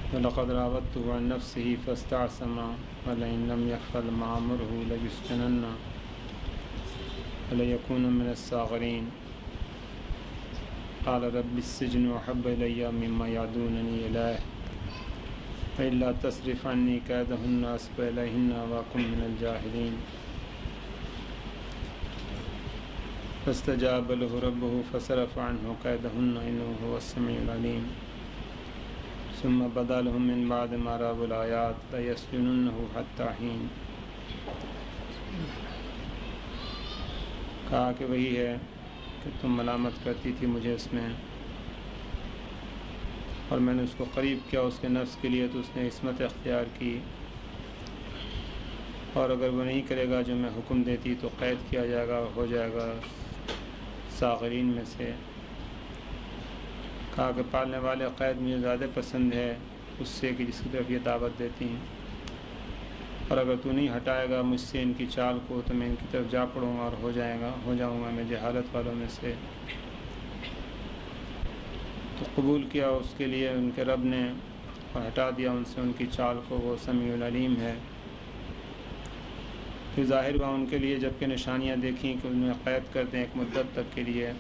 وَلَقَدْ رَاوَدتُّهُ عَنْ نَفْسِهِ فَاسْتَعْصَمَ وَلَئِنْ لَمْ يَفْعَلْ مَا آمُرُهُ لَيُسْجَنَنَّ وَلَيَكُونَ مِنَ الصَّاغِرِينَ قَالَ رَبِّ السِّجْنُ أَحَبُّ إِلَيَّ مِمَّا يَدْعُونَنِي إِلَيْهِ وَإِلَّا تَصْرِفْ عَنِّي كَيْدَهُنَّ أَصْبُ إِلَيْهِنَّ وَأَكُن مِنَ الْجَاهِلِينَ فاستجاب له ربه فصرف عنه كيدهن إنه هو السميع العليم ثم بدا لهم من بعد ما رأوا الآيات ليسجننه حتى حين کہا کہ وہی ہے کہ تم ملامت کرتی تھی مجھے اس میں، اور میں نے اس کو قریب کیا اس کے نفس کے لیے تو اس نے عصمت اختیار کی، اور اگر وہ نہیں کرے گا جو میں حکم دیتی تو قید کیا جائے گا، ہو جائے گا صاغرین میں سے۔ کہا کہ پالنے والے قید مجھے زیادہ پسند ہے اس سے کہ جس کی طرف یہ دعوت دیتی ہیں، اور اگر تو نہیں ہٹائے گا مجھ سے ان کی چال کو تو میں ان کی طرف جا پڑوں گا اور ہو جاؤں گا میں جہالت والوں میں سے۔ تو قبول کیا اس کے لیے ان کے رب نے اور ہٹا دیا ان سے ان کی چال کو، وہ سمیع العلیم ہے۔ پھر ظاہر ہوا ان کے لیے جب کہ نشانیاں دیکھیں کہ انہیں قید کر دیں ایک مدت تک کے لیے،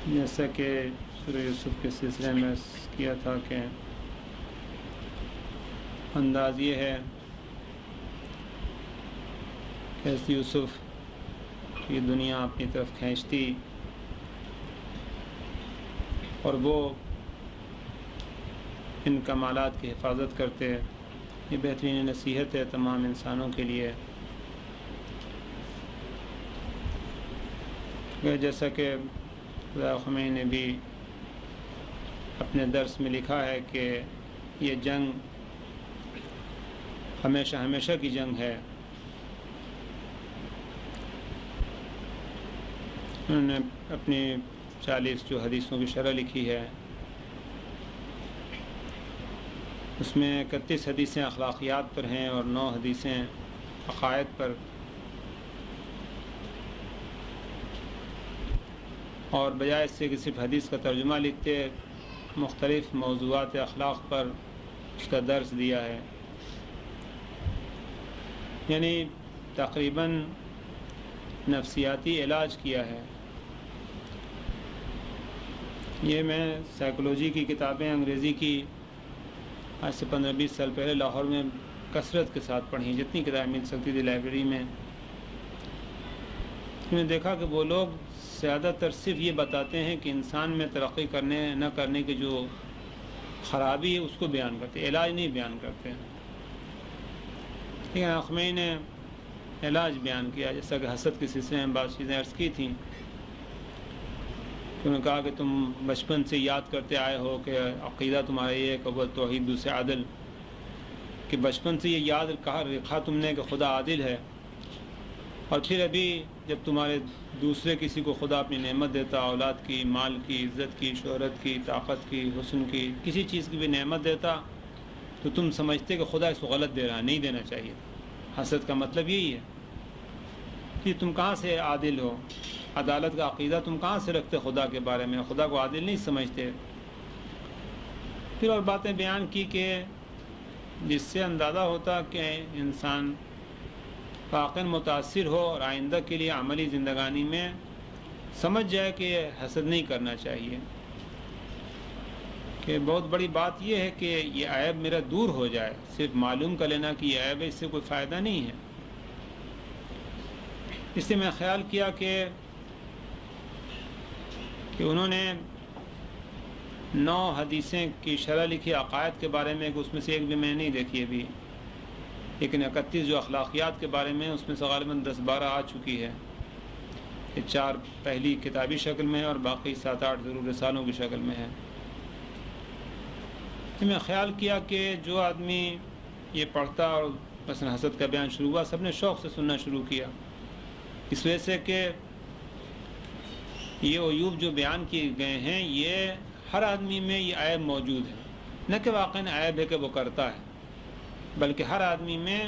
جیسا کہ سورہ یوسف کے سلسلے میں کیا تھا کہ انداز یہ ہے کہ یوسف کی دنیا اپنی طرف کھینچتی اور وہ ان کمالات کی حفاظت کرتے۔ یہ بہترین نصیحت ہے تمام انسانوں کے لیے، جیسا کہ خمینی نے بھی اپنے درس میں لکھا ہے کہ یہ جنگ ہمیشہ ہمیشہ کی جنگ ہے۔ انہوں نے اپنی 40 جو حدیثوں کی شرح لکھی ہے اس میں 31 حدیثیں اخلاقیات پر ہیں اور 9 حدیثیں عقائد پر، اور بجائے اس سے کہ صرف حدیث کا ترجمہ لکھتے مختلف موضوعات اخلاق پر اس کا درس دیا ہے، یعنی تقریباً نفسیاتی علاج کیا ہے۔ یہ میں سائیکولوجی کی کتابیں انگریزی کی آج سے 15-20 سال پہلے لاہور میں کثرت کے ساتھ پڑھی، جتنی کتابیں مل سکتی تھی لائبریری میں۔ میں نے دیکھا کہ وہ لوگ زیادہ تر صرف یہ بتاتے ہیں کہ انسان میں ترقی کرنے نہ کرنے کی جو خرابی ہے اس کو بیان کرتے، علاج نہیں بیان کرتے۔ لیکن خمینی نے علاج بیان کیا، جیسا کہ حسد کے سلسلے میں بعض چیزیں عرض کی تھیں۔ انہوں نے کہا کہ تم بچپن سے یاد کرتے آئے ہو کہ عقیدہ تمہارا یہ ہے کہ اول توحید دوسرے عدل، کہ بچپن سے یہ یاد رکھا تم نے کہ خدا عادل ہے، اور پھر ابھی جب تمہارے دوسرے کسی کو خدا اپنی نعمت دیتا، اولاد کی، مال کی، عزت کی، شہرت کی، طاقت کی، حسن کی، کسی چیز کی بھی نعمت دیتا تو تم سمجھتے کہ خدا اس کو غلط دے رہا ہے، نہیں دینا چاہیے۔ حسد کا مطلب یہی ہے کہ تم کہاں سے عادل ہو، عدالت کا عقیدہ تم کہاں سے رکھتے خدا کے بارے میں، خدا کو عادل نہیں سمجھتے۔ پھر اور باتیں بیان کی کہ جس سے اندازہ ہوتا کہ انسان واقعاً متاثر ہو اور آئندہ کے لیے عملی زندگانی میں سمجھ جائے کہ حسد نہیں کرنا چاہیے، کہ بہت بڑی بات یہ ہے کہ یہ عیب میرا دور ہو جائے، صرف معلوم کر لینا کہ یہ عیب ہے اس سے کوئی فائدہ نہیں ہے۔ اس لیے میں خیال کیا کہ انہوں نے 9 حدیثیں کی شرح لکھی عقائد کے بارے میں، کہ اس میں سے ایک بھی میں نہیں دیکھی ابھی، لیکن 31 جو اخلاقیات کے بارے میں اس میں سے غالباً 10-12 آ چکی ہے۔ یہ 4 پہلی کتابی شکل میں ہے اور باقی 7-8 ضرور رسالوں کی شکل میں ہے۔ میں خیال کیا کہ جو آدمی یہ پڑھتا اور مثلا حسد کا بیان شروع ہوا، سب نے شوق سے سننا شروع کیا، اس وجہ سے کہ یہ عیوب جو بیان کیے گئے ہیں یہ ہر آدمی میں یہ عیب موجود ہے، نہ کہ واقعاً عیب ہے کہ وہ کرتا ہے، بلکہ ہر آدمی میں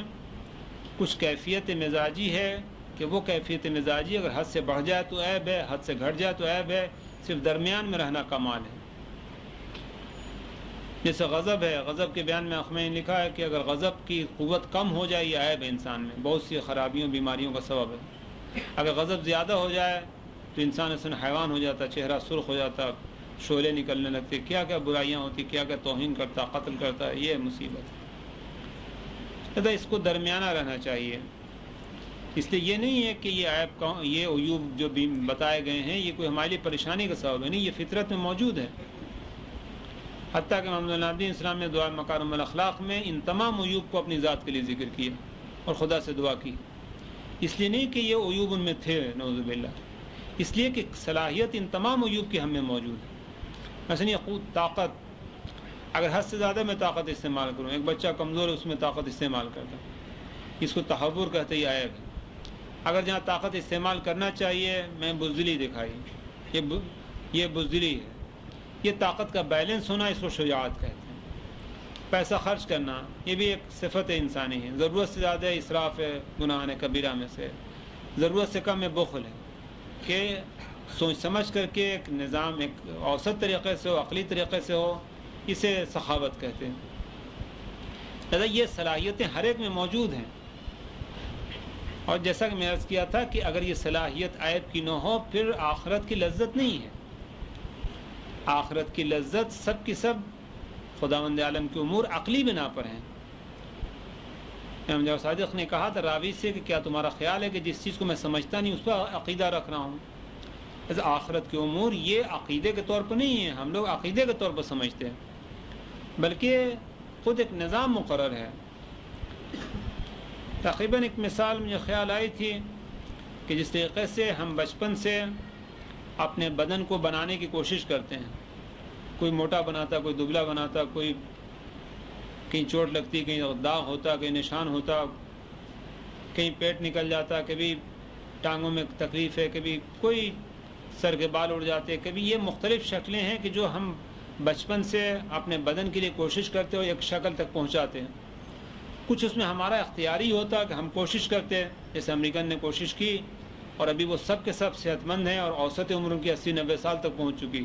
کچھ کیفیت مزاجی ہے کہ وہ کیفیت مزاجی اگر حد سے بڑھ جائے تو عیب ہے، حد سے گھٹ جائے تو عیب ہے، صرف درمیان میں رہنا کمال ہے. جیسے غضب ہے، غضب کے بیان میں اخمین نے لکھا ہے کہ اگر غضب کی قوت کم ہو جائے یہ عیب ہے انسان میں، بہت سی خرابیوں بیماریوں کا سبب ہے. اگر غضب زیادہ ہو جائے تو انسان اصل حیوان ہو جاتا، چہرہ سرخ ہو جاتا، شعلے نکلنے لگتے، کیا کیا برائیاں ہوتی، کیا کیا توہین کرتا، قتل کرتا. یہ مصیبت ہے. اس کو درمیانہ رہنا چاہیے. اس لیے یہ نہیں ہے کہ یہ عیب یہ عیوب جو بھی بتائے گئے ہیں یہ کوئی ہماری پریشانی کا سبب ہے، نہیں، یہ فطرت میں موجود ہے. حتیٰ کہ محمد الدین اسلام نے دعا مکارم الاخلاق میں ان تمام عیوب کو اپنی ذات کے لیے ذکر کیا اور خدا سے دعا کی. اس لیے نہیں کہ یہ عیوب ان میں تھے، نعوذ باللہ، اس لیے کہ صلاحیت ان تمام عیوب کی ہم میں موجود ہے. مثلا یہ قوت، طاقت، اگر حد سے زیادہ میں طاقت استعمال کروں، ایک بچہ کمزور ہے اس میں طاقت استعمال کرتا، اس کو تحور کہتے ہیں، یہ عیب ہے. اگر جہاں طاقت استعمال کرنا چاہیے میں بزدلی دکھائی، یہ بزدلی ہے. یہ طاقت کا بیلنس ہونا، اس کو شجاعت کہتے ہیں. پیسہ خرچ کرنا یہ بھی ایک صفت انسانی ہے. ضرورت سے زیادہ اسراف ہے، گناہ کبیرہ میں سے. ضرورت سے کم میں بخل ہے، کہ سوچ سمجھ کر کے ایک نظام ایک اوسط طریقے سے ہو، عقلی طریقے سے ہو، اسے سخاوت کہتے ہیں. لہذا یہ صلاحیتیں ہر ایک میں موجود ہیں. اور جیسا کہ میں عرض کیا تھا کہ اگر یہ صلاحیت عیب کی نہ ہو پھر آخرت کی لذت نہیں ہے. آخرت کی لذت سب کی سب خداوند عالم کے امور عقلی بنا پر ہیں. امام جعفر صادق نے کہا تھا راوی سے کہ کیا تمہارا خیال ہے کہ جس چیز کو میں سمجھتا نہیں اس پر عقیدہ رکھ رہا ہوں. آخرت کے امور یہ عقیدے کے طور پر نہیں ہیں، ہم لوگ عقیدے کے طور پر سمجھتے ہیں، بلکہ خود ایک نظام مقرر ہے. تقریباً ایک مثال مجھے خیال آئی تھی کہ جس طریقے سے ہم بچپن سے اپنے بدن کو بنانے کی کوشش کرتے ہیں، کوئی موٹا بناتا، کوئی دبلا بناتا، کوئی کہیں چوٹ لگتی، کہیں داغ ہوتا، کہیں نشان ہوتا، کہیں پیٹ نکل جاتا، کبھی ٹانگوں میں تکلیف ہے، کبھی کوئی سر کے بال اڑ جاتے. کبھی یہ مختلف شکلیں ہیں کہ جو ہم بچپن سے اپنے بدن کے لیے کوشش کرتے ہو ایک شکل تک پہنچاتے ہیں. کچھ اس میں ہمارا اختیاری ہوتا کہ ہم کوشش کرتے، جیسے امریکن نے کوشش کی اور ابھی وہ سب کے سب صحت مند ہیں اور اوسط عمر ان کی 80-90 سال تک پہنچ چکی.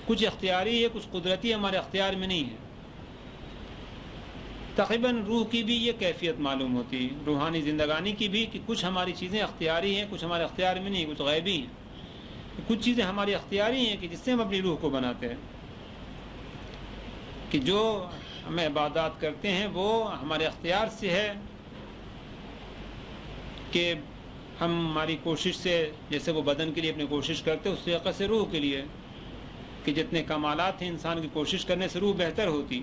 کچھ اختیاری ہے، کچھ قدرتی ہمارے اختیار میں نہیں ہے. تقریباً روح کی بھی یہ کیفیت معلوم ہوتی، روحانی زندگانی کی بھی، کہ کچھ ہماری چیزیں اختیاری ہیں، کچھ ہمارے اختیار میں نہیں، کچھ غیبی ہیں. کچھ چیزیں ہماری اختیاری ہیں کہ جس سے ہم اپنی روح کو بناتے ہیں، کہ جو ہم عبادات کرتے ہیں وہ ہمارے اختیار سے ہے، کہ ہماری کوشش سے، جیسے وہ بدن کے لیے اپنی کوشش کرتے اس طریقے سے روح کے لیے، کہ جتنے کمالات ہیں انسان کی کوشش کرنے سے روح بہتر ہوتی.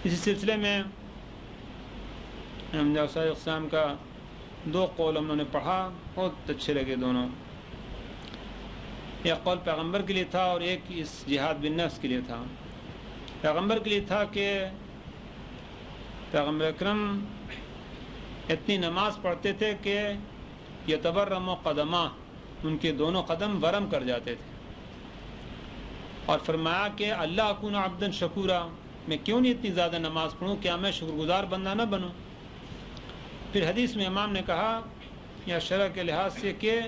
اسی سلسلے میں ہم اقسام کا 2 قول ہم نے پڑھا، بہت اچھے لگے دونوں. ایک قول پیغمبر کے لیے تھا اور ایک اس جہاد بالنفس کے لیے تھا. پیغمبر کے لیے تھا کہ پیغمبر اکرم اتنی نماز پڑھتے تھے کہ یتورم قدمہ، ان کے دونوں قدم ورم کر جاتے تھے. اور فرمایا کہ اللہ اکون عبدا شکورا، میں کیوں نہیں اتنی زیادہ نماز پڑھوں، کیا میں شکر گزار بندہ نہ بنوں. پھر حدیث میں امام نے کہا یا شرع کے لحاظ سے کہ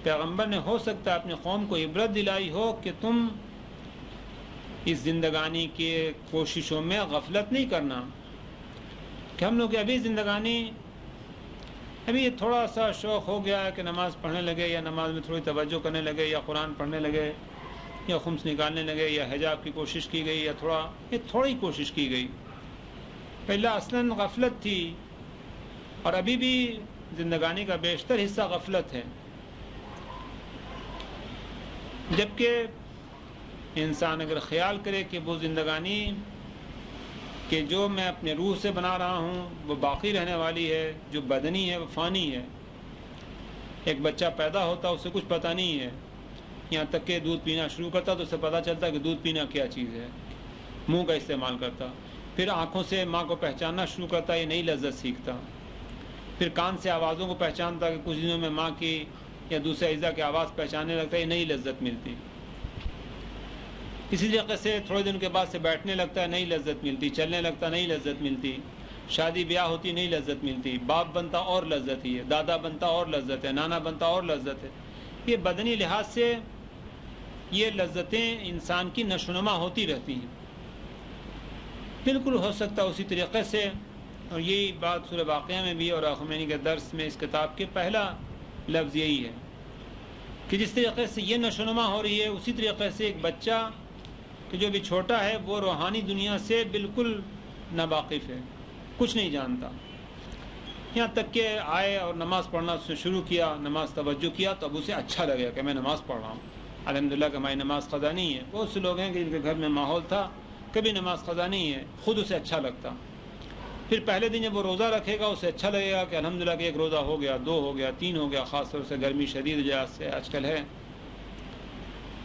پیغمبر نے ہو سکتا ہے اپنے قوم کو عبرت دلائی ہو کہ تم اس زندگانی کے کوششوں میں غفلت نہیں کرنا، کہ ہم لوگ ابھی زندگانی ابھی یہ تھوڑا سا شوق ہو گیا ہے کہ نماز پڑھنے لگے یا نماز میں تھوڑی توجہ کرنے لگے یا قرآن پڑھنے لگے یا خمس نکالنے لگے یا حجاب کی کوشش کی گئی یا تھوڑی کوشش کی گئی. پہلا اصلاً غفلت تھی اور ابھی بھی زندگانی کا بیشتر حصہ غفلت ہے. جبکہ انسان اگر خیال کرے کہ وہ زندگانی کہ جو میں اپنے روح سے بنا رہا ہوں وہ باقی رہنے والی ہے، جو بدنی ہے وہ فانی ہے. ایک بچہ پیدا ہوتا اسے کچھ پتہ نہیں ہے، یہاں تک کہ دودھ پینا شروع کرتا تو اسے پتہ چلتا کہ دودھ پینا کیا چیز ہے، منہ کا استعمال کرتا. پھر آنکھوں سے ماں کو پہچاننا شروع کرتا، یہ نئی لذت سیکھتا. پھر کان سے آوازوں کو پہچانتا کہ کچھ دنوں میں ماں کی یا دوسرے اجزاء کی آواز پہچاننے لگتا ہے، یہ نئی لذت ملتی. اسی طریقے سے تھوڑے دن کے بعد سے بیٹھنے لگتا ہے، نئی لذت ملتی. چلنے لگتا، نئی لذت ملتی. شادی بیاہ ہوتی، نئی لذت ملتی. باپ بنتا اور لذت ہی ہے، دادا بنتا اور لذت ہے، نانا بنتا اور لذت ہے. یہ بدنی لحاظ سے یہ لذتیں انسان کی نشوونما ہوتی رہتی ہیں. بالکل ہو سکتا ہے اسی طریقے سے، اور یہی بات سورہ واقعہ میں بھی اور خمینی کے درس میں اس کتاب کے پہلا لفظ یہی ہے کہ جس طریقے سے یہ نشوونما ہو رہی ہے، اسی طریقے سے ایک بچہ کہ جو بھی چھوٹا ہے وہ روحانی دنیا سے بالکل ناواقف ہے، کچھ نہیں جانتا. یہاں تک کہ آئے اور نماز پڑھنا اس نے شروع کیا، نماز توجہ کیا تو اب اسے اچھا لگے کہ میں نماز پڑھ رہا ہوں. الحمدللہ کہ ہماری نماز قضا نہیں ہے. بہت سے لوگ ہیں کہ جن کے گھر میں ماحول تھا کبھی نماز قضا نہیں ہے، خود اسے اچھا لگتا. پھر پہلے دن جب وہ روزہ رکھے گا اسے اچھا لگے گا کہ الحمدللہ کہ ایک روزہ ہو گیا، 2 ہو گیا، 3 ہو گیا. خاص طور سے گرمی شدید جو سے آج کل ہے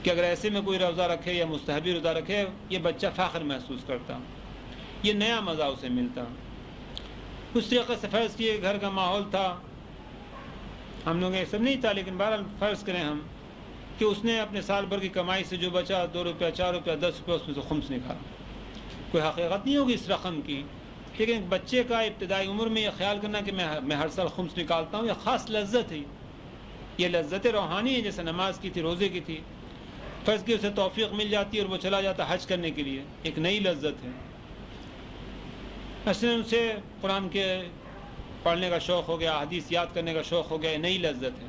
کہ اگر ایسے میں کوئی روزہ رکھے یا مستحبی روزہ رکھے، یہ بچہ فخر محسوس کرتا، یہ نیا مزہ اسے ملتا. اس طریقے سے فرض کیے گھر کا ماحول تھا، ہم لوگ یہ سب نہیں تھا، لیکن بہرحال فرض کریں ہم کہ اس نے اپنے سال بھر کی کمائی سے جو بچا 2 روپیہ 4 روپیہ 10 روپیہ اس میں سے خمس نکالا. کوئی حقیقت نہیں ہوگی اس رقم کی، لیکن ایک بچے کا ابتدائی عمر میں یہ خیال کرنا کہ میں ہر سال خمس نکالتا ہوں، یہ خاص لذت ہے. یہ لذت روحانی ہے، جیسے نماز کی تھی، روزے کی تھی. فرض کی اسے توفیق مل جاتی ہے اور وہ چلا جاتا حج کرنے کے لیے، ایک نئی لذت ہے. مثلاً اسے قرآن کے پڑھنے کا شوق ہو گیا، حدیث یاد کرنے کا شوق ہو گیا، نئی لذت ہے.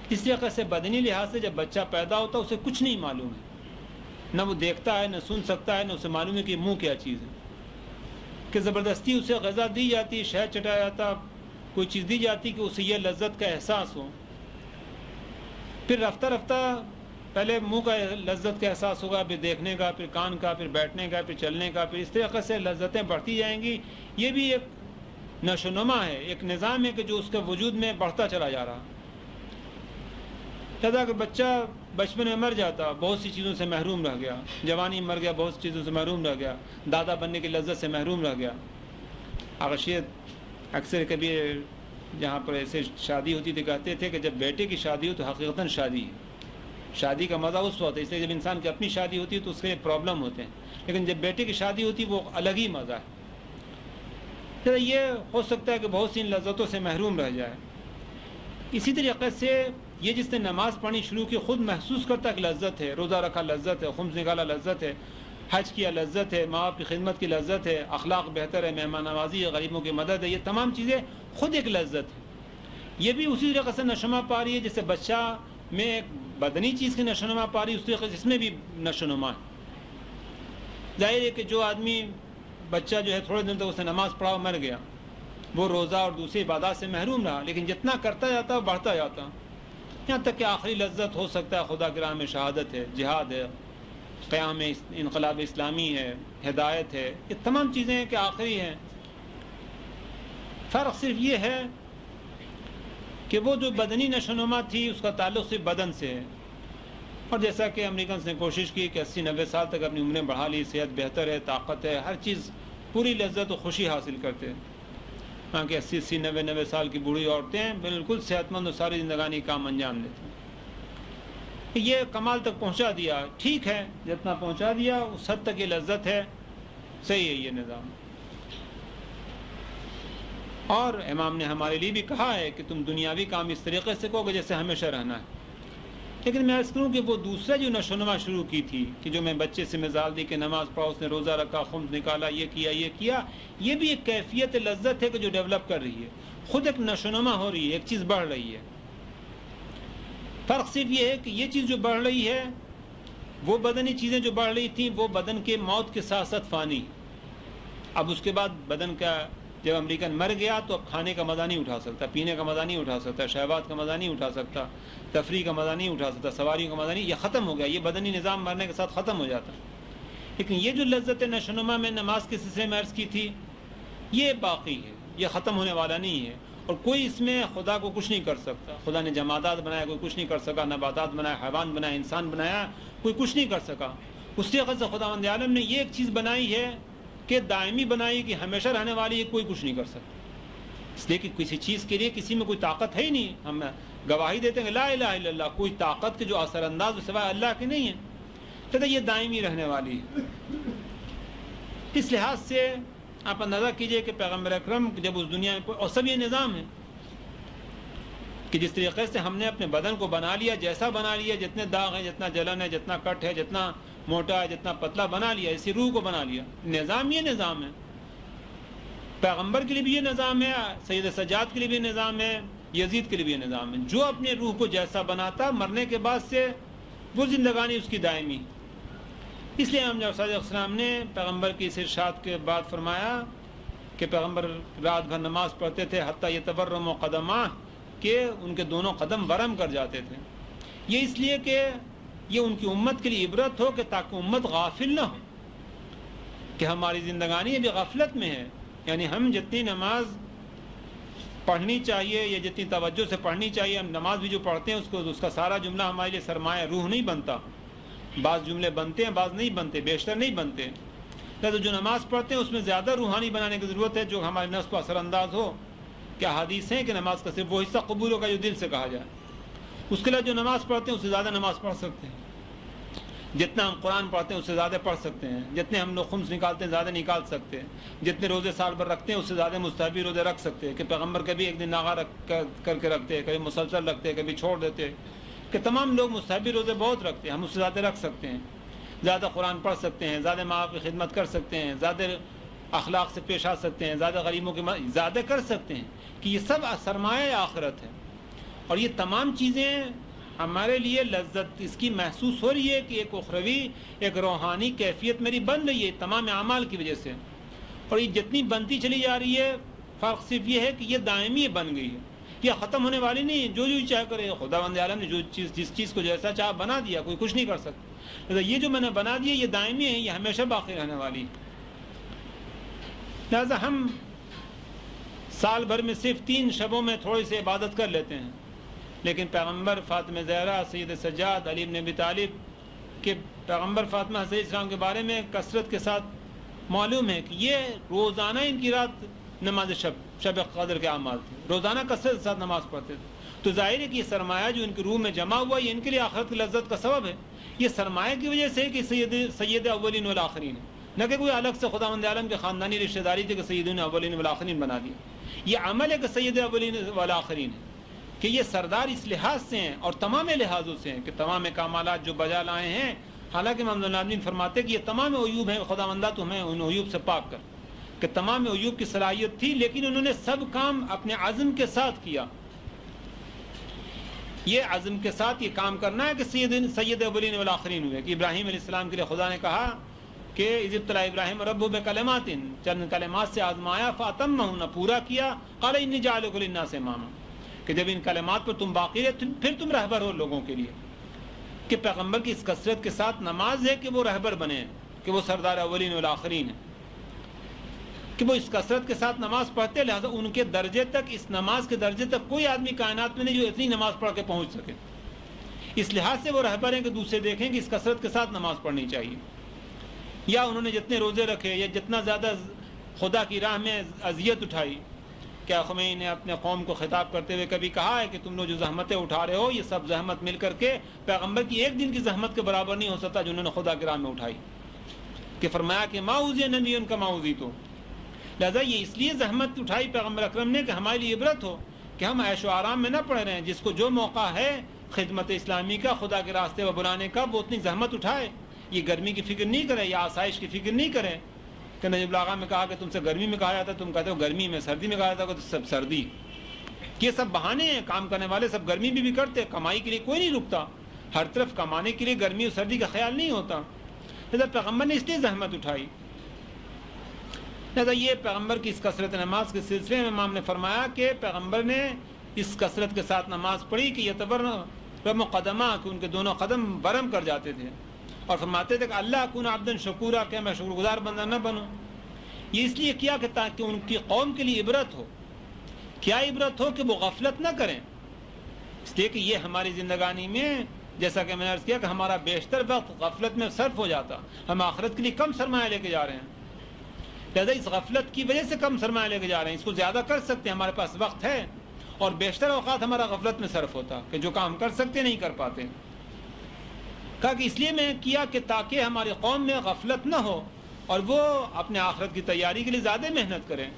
اس طریقے سے بدنی لحاظ سے جب بچہ پیدا ہوتا ہے اسے کچھ نہیں معلوم ہے، نہ وہ دیکھتا ہے، نہ سن سکتا ہے، نہ اسے معلوم ہے کہ منہ کیا چیز ہے. کہ زبردستی اسے غذا دی جاتی، شہد چٹایا جاتا، کوئی چیز دی جاتی کہ اسے یہ لذت کا احساس ہو. پھر رفتہ رفتہ پہلے منہ کا لذت کا احساس ہوگا، پھر دیکھنے کا، پھر کان کا، پھر بیٹھنے کا، پھر چلنے کا، پھر اس طریقے سے لذتیں بڑھتی جائیں گی. یہ بھی ایک نشوونما ہے، ایک نظام ہے کہ جو اس کے وجود میں بڑھتا چلا جا رہا. لہذا کہ بچہ بچپن میں مر جاتا، بہت سی چیزوں سے محروم رہ گیا. جوانی میں مر گیا، بہت سی چیزوں سے محروم رہ گیا. دادا بننے کی لذت سے محروم رہ گیا. اغشیت اکثر کبھی جہاں پر ایسے شادی ہوتی تھی کہتے تھے کہ جب بیٹے کی شادی ہو تو حقیقتاً شادی ہے. شادی کا مزہ اس وقت ہے، اس لیے جب انسان کی اپنی شادی ہوتی ہے تو اس کے پرابلم ہوتے ہیں، لیکن جب بیٹے کی شادی ہوتی ہے وہ الگ ہی مزہ ہے. یہ ہو سکتا ہے کہ بہت سی لذتوں سے محروم رہ جائے. اسی طریقے سے یہ جس نے نماز پڑھنی شروع کی خود محسوس کرتا کہ لذت ہے، روزہ رکھا لذت ہے، خمس نکالا لذت ہے، حج کیا لذت ہے، ماں باپ کی خدمت کی لذت ہے، اخلاق بہتر ہے، مہمان نوازی ہے، غریبوں کی مدد ہے، یہ تمام چیزیں خود ایک لذت ہے. یہ بھی اسی طریقے سے نشوونما پا رہی ہے جیسے بچہ میں ایک بدنی چیز کی نشوونما پا رہی ہے، اس طریقے سے اس میں بھی نشوونما ہے. ظاہر ہے کہ جو آدمی بچہ جو ہے تھوڑے دن تک اس نے نماز پڑھا مر گیا، وہ روزہ اور دوسری عبادات سے محروم رہا، لیکن جتنا کرتا جاتا وہ بڑھتا جاتا، یہاں تک کہ آخری لذت ہو سکتا ہے خدا کی راہ میں شہادت ہے، جہاد ہے، قیام انقلاب اسلامی ہے، ہدایت ہے. یہ تمام چیزیں کہ آخری ہیں. فرق صرف یہ ہے کہ وہ جو بدنی نشوونما تھی اس کا تعلق صرف بدن سے ہے. اور جیسا کہ امریکنز نے کوشش کی کہ 80-90 سال تک اپنی عمریں بڑھا لی، صحت بہتر ہے، طاقت ہے، ہر چیز پوری لذت و خوشی حاصل کرتے ہیں. ہاں کہ 80-90 سال کی بوڑھی عورتیں بالکل صحت مند اور ساری زندگانی کام انجام دیتی ہیں. یہ کمال تک پہنچا دیا، ٹھیک ہے، جتنا پہنچا دیا اس حد تک یہ لذت ہے، صحیح ہے یہ نظام. اور امام نے ہمارے لیے بھی کہا ہے کہ تم دنیاوی کام اس طریقے سے کرو گے جیسے ہمیشہ رہنا ہے. لیکن میں عرض کروں کہ وہ دوسرا جو نشوونما شروع کی تھی کہ جو میں بچے سے مثال دی کہ نماز پڑھا، اس نے روزہ رکھا، خمس نکالا، یہ کیا، یہ بھی ایک کیفیت لذت ہے کہ جو ڈیولپ کر رہی ہے، خود ایک نشوونما ہو رہی ہے، ایک چیز بڑھ رہی ہے. فرق صرف یہ ہے کہ یہ چیز جو بڑھ رہی ہے، وہ بدنی چیزیں جو بڑھ رہی تھیں وہ بدن کے موت کے ساتھ ساتھ فانی. اب اس کے بعد بدن کا جب امریکن مر گیا تو اب کھانے کا مزہ نہیں اٹھا سکتا، پینے کا مزہ نہیں اٹھا سکتا، شہوات کا مزہ نہیں اٹھا سکتا، تفریح کا مزہ نہیں اٹھا سکتا، سواریوں کا مزہ نہیں، یہ ختم ہو گیا. یہ بدنی نظام مرنے کے ساتھ ختم ہو جاتا. لیکن یہ جو لذت نشوونما میں نماز کے سلسلے میں عرض کی تھی، یہ باقی ہے، یہ ختم ہونے والا نہیں ہے. اور کوئی اس میں خدا کو کچھ نہیں کر سکتا. خدا نے جمادات بنایا، کوئی کچھ نہیں کر سکا، نباتات بنایا، حیوان بنایا، انسان بنایا، کوئی کچھ نہیں کر سکا. اس طریقے سے خداوند عالم نے یہ ایک چیز بنائی ہے کہ دائمی بنائی کہ ہمیشہ رہنے والی ہے، کوئی کچھ نہیں کر سکتا. اس لیے کہ کسی چیز کے لیے کسی میں کوئی طاقت ہے ہی نہیں. ہم گواہی دیتے ہیں کہ لا الہ الا اللہ، کوئی طاقت کے جو اثر انداز سوائے اللہ کی نہیں ہے. کہتے یہ دائمی رہنے والی ہے. اس لحاظ سے آپ اندازہ کیجئے کہ پیغمبر اکرم جب اس دنیا میں، اور سب یہ نظام ہے کہ جس طریقے سے ہم نے اپنے بدن کو بنا لیا، جیسا بنا لیا، جتنے داغ ہیں، جتنا جلن ہے، جتنا کٹ ہے، جتنا موٹا ہے، جتنا پتلا بنا لیا، اسی روح کو بنا لیا. نظام یہ نظام ہے. پیغمبر کے لیے بھی یہ نظام ہے، سید سجاد کے لیے بھی نظام ہے، یزید کے لیے بھی نظام ہے. جو اپنے روح کو جیسا بناتا، مرنے کے بعد سے وہ زندگانی اس کی دائمی. اس لیے ہم جب صلی اللہ علیہ وسلم نے پیغمبر کی اس ارشاد کے بعد فرمایا کہ پیغمبر رات بھر نماز پڑھتے تھے حتیٰ یتورم قدماہ، کہ ان کے دونوں قدم ورم کر جاتے تھے. یہ اس لیے کہ یہ ان کی امت کے لیے عبرت ہو، کہ تاکہ امت غافل نہ ہو کہ ہماری زندگانی ابھی غفلت میں ہے. یعنی ہم جتنی نماز پڑھنی چاہیے یا جتنی توجہ سے پڑھنی چاہیے، ہم نماز بھی جو پڑھتے ہیں اس کا سارا جملہ ہمارے لیے سرمایہ روح نہیں بنتا. بعض جملے بنتے ہیں، بعض نہیں بنتے، بیشتر نہیں بنتے. لہٰذا جو نماز پڑھتے ہیں اس میں زیادہ روحانی بنانے کی ضرورت ہے، جو ہمارے نفس کو اثر انداز ہو. کیا حدیث ہے کہ نماز کا صرف وہ حصہ قبول ہوگا جو دل سے کہا جائے. اس کے لیے جو نماز پڑھتے ہیں اس سے زیادہ نماز پڑھ سکتے ہیں. جتنا ہم قرآن پڑھتے ہیں اس سے زیادہ پڑھ سکتے ہیں. جتنے ہم لوگ خمس نکالتے ہیں زیادہ نکال سکتے ہیں. جتنے روزے سال بھر رکھتے ہیں اس سے زیادہ مستحبی روزے رکھ سکتے ہیں. کہ پیغمبر کبھی ایک دن ناغا کر کے رکھتے ہیں، کبھی مسلسل رکھتے ہیں، کبھی چھوڑ دیتے ہیں. کہ تمام لوگ مستحبی روزے بہت رکھتے ہیں، ہم اس سے زیادہ رکھ سکتے ہیں. زیادہ قرآن پڑھ سکتے ہیں، زیادہ ماں باپ کی خدمت کر سکتے ہیں، زیادہ اخلاق سے پیش آ سکتے ہیں، زیادہ غریبوں کی زیادہ کر سکتے ہیں. کہ یہ سب سرمایہ آخرت ہے. اور یہ تمام چیزیں ہمارے لیے لذت اس کی محسوس ہو رہی ہے کہ ایک اخروی، ایک روحانی کیفیت میری بن رہی ہے تمام اعمال کی وجہ سے. اور یہ جتنی بنتی چلی جا رہی ہے، فرق صرف یہ ہے کہ یہ دائمی بن گئی ہے، یہ ختم ہونے والی نہیں. جو چاہ کرے خداوند عالم نے جس چیز کو جیسا چاہ بنا دیا، کوئی کچھ نہیں کر سکتا. یہ جو میں نے بنا دیا یہ دائمی ہے، یہ ہمیشہ باقی رہنے والی. لہذا ہم سال بھر میں صرف 3 شبوں میں تھوڑی سی عبادت کر لیتے ہیں. لیکن پیغمبر، فاطمہ زہرا، سید سجاد، علی بن ابی طالب کے پیغمبر فاطمہ علیہ السلام کے بارے میں کثرت کے ساتھ معلوم ہے کہ یہ روزانہ ان کی رات نماز شب قدر کے اعمال تھے. روزانہ کثرت کے ساتھ نماز پڑھتے تھے. تو ظاہر ہے کہ یہ سرمایہ جو ان کی روح میں جمع ہوا یہ ان کے لیے آخرت کی لذت کا سبب ہے. یہ سرمایہ کی وجہ سے کہ سید اولین والآخرین ہے، نہ کہ کوئی الگ سے خداوند عالم کے خاندانی رشتہ داری تھی کہ سیدین اولین والآخرین بنا دیا. یہ عمل ہے کہ سید اولین والآخرین ہے، کہ یہ سردار اس لحاظ سے ہیں اور تمام لحاظوں سے ہیں کہ تمام کمالات جو بجا لائے ہیں. حالانکہ محمد العالمین فرماتے کہ یہ تمام عیوب ہیں، خداوندہ تو ہمیں ان عیوب سے پاک کر. کہ تمام عیوب کی صلاحیت تھی لیکن انہوں نے سب کام اپنے عزم کے ساتھ کیا. یہ عزم کے ساتھ یہ کام کرنا ہے کہ سید اولین والآخرین ہوئے. کہ ابراہیم علیہ السلام کے لیے خدا نے کہا کہ اذ ابتلی ابراہیم ربہ بکلمات، چند کلمات سے آزمایا، فاتمہن، پورا کیا. قال انی جاعلک للناس اماما، کہ جب ان کلمات پر تم باقی رہے پھر تم رہبر ہو لوگوں کے لیے. کہ پیغمبر کی اس کثرت کے ساتھ نماز ہے کہ وہ رہبر بنے، کہ وہ سردار اولین والآخرین ہیں، کہ وہ اس کثرت کے ساتھ نماز پڑھتے. لہذا ان کے درجے تک، اس نماز کے درجے تک کوئی آدمی کائنات میں نہیں جو اتنی نماز پڑھ کے پہنچ سکے. اس لحاظ سے وہ رہبر ہیں کہ دوسرے دیکھیں کہ اس کثرت کے ساتھ نماز پڑھنی چاہیے. یا انہوں نے جتنے روزے رکھے یا جتنا زیادہ خدا کی راہ میں اذیت اٹھائی. کیا خمینی نے اپنے قوم کو خطاب کرتے ہوئے کبھی کہا ہے کہ تم لوگ جو زحمتیں اٹھا رہے ہو یہ سب زحمت مل کر کے پیغمبر کی ایک دن کی زحمت کے برابر نہیں ہو سکتا جو انہوں نے خدا کی راہ میں اٹھائی. کہ فرمایا کہ ما اوذی نبی ان کا ما اوذی تو. لہذا یہ اس لیے زحمت اٹھائی پیغمبر اکرم نے کہ ہمارے لیے عبرت ہو کہ ہم عیش و آرام میں نہ پڑے رہیں. جس کو جو موقع ہے خدمت اسلامی کا، خدا کے راستے پر بلانے کا، وہ اتنی زحمت اٹھائے. یہ گرمی کی فکر نہیں کرے یا آسائش کی فکر نہیں کرے. کہ نجیب الآغا میں کہا کہ تم سے گرمی میں کہا جاتا ہے، تم کہتے ہو گرمی میں. سردی میں کہا جاتا ہے تو سب سردی. یہ سب بہانے ہیں. کام کرنے والے سب گرمی میں بھی کرتے، کمائی کے لیے کوئی نہیں رکتا. ہر طرف کمانے کے لیے گرمی اور سردی کا خیال نہیں ہوتا. لہذا پیغمبر نے اس لیے زحمت اٹھائی. لہذا یہ پیغمبر کی اس کثرت نماز کے سلسلے میں امام نے فرمایا کہ پیغمبر نے اس کثرت کے ساتھ نماز پڑھی کہ یتورم قدمہ، کہ ان کے دونوں قدم برم کر جاتے تھے. اور فرماتے تھے کہ اللہ اکون عبدا شکورا، کہ میں شکر گزار بندہ نہ بنوں. یہ اس لیے کیا کہ تاکہ ان کی قوم کے لیے عبرت ہو. کیا عبرت ہو کہ وہ غفلت نہ کریں. اس لیے کہ یہ ہماری زندگانی میں جیسا کہ میں نے عرض کیا کہ ہمارا بیشتر وقت غفلت میں صرف ہو جاتا. ہم آخرت کے لیے کم سرمایہ لے کے جا رہے ہیں. لہذا اس غفلت کی وجہ سے کم سرمایہ لے کے جا رہے ہیں. اس کو زیادہ کر سکتے ہیں، ہمارے پاس وقت ہے، اور بیشتر اوقات ہمارا غفلت میں صرف ہوتا کہ جو کام کر سکتے نہیں کر پاتے. کہا کہ اس لیے میں کیا کہ تاکہ ہماری قوم میں غفلت نہ ہو اور وہ اپنے آخرت کی تیاری کے لیے زیادہ محنت کریں.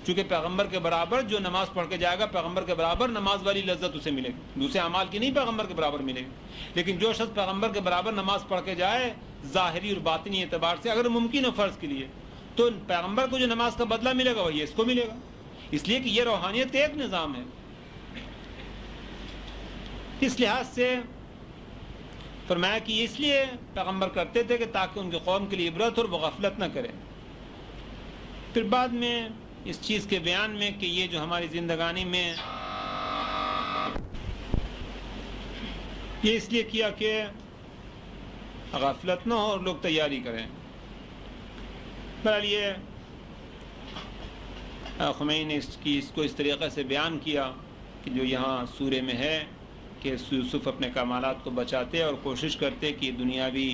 چونکہ پیغمبر کے برابر جو نماز پڑھ کے جائے گا، پیغمبر کے برابر نماز والی لذت اسے ملے گی، دوسرے اعمال کی نہیں پیغمبر کے برابر ملے گی۔ لیکن جو شخص پیغمبر کے برابر نماز پڑھ کے جائے ظاہری اور باطنی اعتبار سے، اگر ممکن ہو فرض کے لیے، تو پیغمبر کو جو نماز کا بدلہ ملے گا وہی اس کو ملے گا، اس لیے کہ یہ روحانیت ایک نظام ہے۔ اس لحاظ سے فرمایا کہ اس لیے پیغمبر کرتے تھے کہ تاکہ ان کے قوم کے لیے عبرت اور وہ غفلت نہ کریں۔ پھر بعد میں اس چیز کے بیان میں کہ یہ جو ہماری زندگانی میں یہ اس لیے کیا کہ غفلت نہ ہو اور لوگ تیاری کریں۔ بہرحال یہ خمینی نے اس کو اس طریقے سے بیان کیا کہ جو یہاں سورے میں ہے کہ یوسف اپنے کمالات کو بچاتے اور کوشش کرتے کہ دنیاوی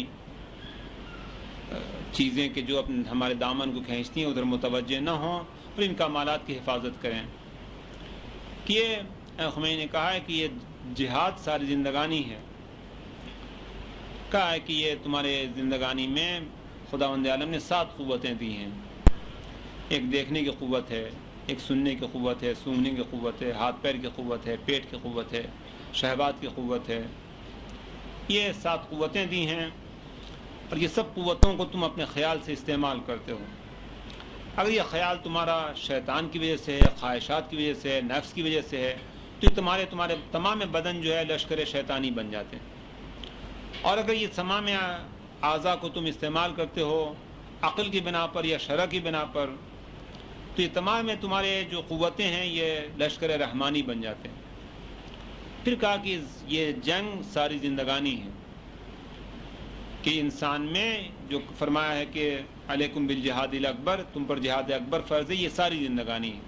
چیزیں کہ جو ہمارے دامن کو کھینچتی ہیں ادھر متوجہ نہ ہوں اور ان کمالات کی حفاظت کریں۔ کہ یہ خمینی نے کہا ہے کہ یہ جہاد ساری زندگانی ہے، کہا ہے کہ یہ تمہارے زندگانی میں خداوند عالم نے 7 قوتیں دی ہیں۔ ایک دیکھنے کی قوت ہے، ایک سننے کی قوت ہے، سونگنے کی قوت ہے، ہاتھ پیر کی قوت ہے، پیٹ کی قوت ہے، شہوات کی قوت ہے۔ یہ 7 قوتیں دی ہیں اور یہ سب قوتوں کو تم اپنے خیال سے استعمال کرتے ہو۔ اگر یہ خیال تمہارا شیطان کی وجہ سے ہے، خواہشات کی وجہ سے ہے، نفس کی وجہ سے ہے، تو تمہارے تمام بدن جو ہے لشکر شیطانی بن جاتے ہیں۔ اور اگر یہ تمام اعضاء کو تم استعمال کرتے ہو عقل کی بنا پر یا شرع کی بنا پر، تو یہ تمام تمہارے جو قوتیں ہیں یہ لشکر رحمانی بن جاتے ہیں۔ پھر کہا کہ یہ جنگ ساری زندگانی ہے، کہ انسان میں جو فرمایا ہے کہ علیکم بالجہاد الاکبر، تم پر جہاد اکبر فرض ہے، یہ ساری زندگانی ہے۔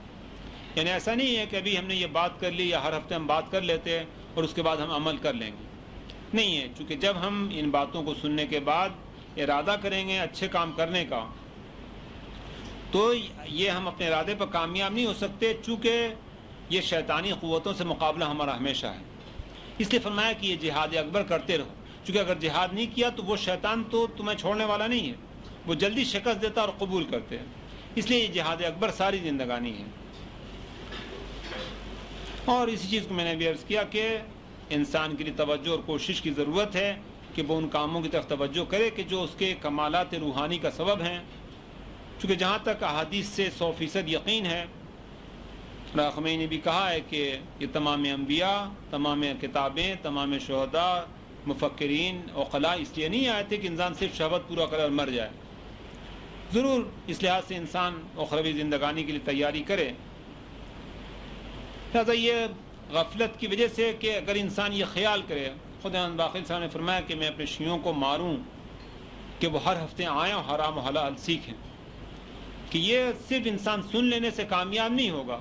یعنی ایسا نہیں ہے کہ ابھی ہم نے یہ بات کر لی یا ہر ہفتے ہم بات کر لیتے ہیں اور اس کے بعد ہم عمل کر لیں گے، نہیں ہے۔ چونکہ جب ہم ان باتوں کو سننے کے بعد ارادہ کریں گے اچھے کام کرنے کا، تو یہ ہم اپنے ارادے پر کامیاب نہیں ہو سکتے، چونکہ یہ شیطانی قوتوں سے مقابلہ ہمارا ہمیشہ ہے۔ اس لیے فرمایا کہ یہ جہاد اکبر کرتے رہو، چونکہ اگر جہاد نہیں کیا تو وہ شیطان تو تمہیں چھوڑنے والا نہیں ہے، وہ جلدی شکست دیتا اور قبول کرتے ہیں۔ اس لیے یہ جہاد اکبر ساری زندگانی ہے۔ اور اسی چیز کو میں نے بھی عرض کیا کہ انسان کے لیے توجہ اور کوشش کی ضرورت ہے کہ وہ ان کاموں کی طرف توجہ کرے کہ جو اس کے کمالات روحانی کا سبب ہیں، چونکہ جہاں تک احادیث سے 100% یقین ہے، خمینی نے بھی کہا ہے کہ یہ تمام انبیاء، تمام کتابیں، تمام شہداء، مفکرین، عقلاء اس لیے نہیں آئے تھے کہ انسان صرف شہوت پورا کرے اور مر جائے۔ ضرور اس لحاظ سے انسان اخروی زندگانی کے لیے تیاری کرے۔ لہٰذا یہ غفلت کی وجہ سے کہ اگر انسان یہ خیال کرے، خدا باقی صاحب نے فرمایا کہ میں اپنے شیعوں کو ماروں کہ وہ ہر ہفتے آئیں اور حرام و حلال سیکھیں، کہ یہ صرف انسان سن لینے سے کامیاب نہیں ہوگا،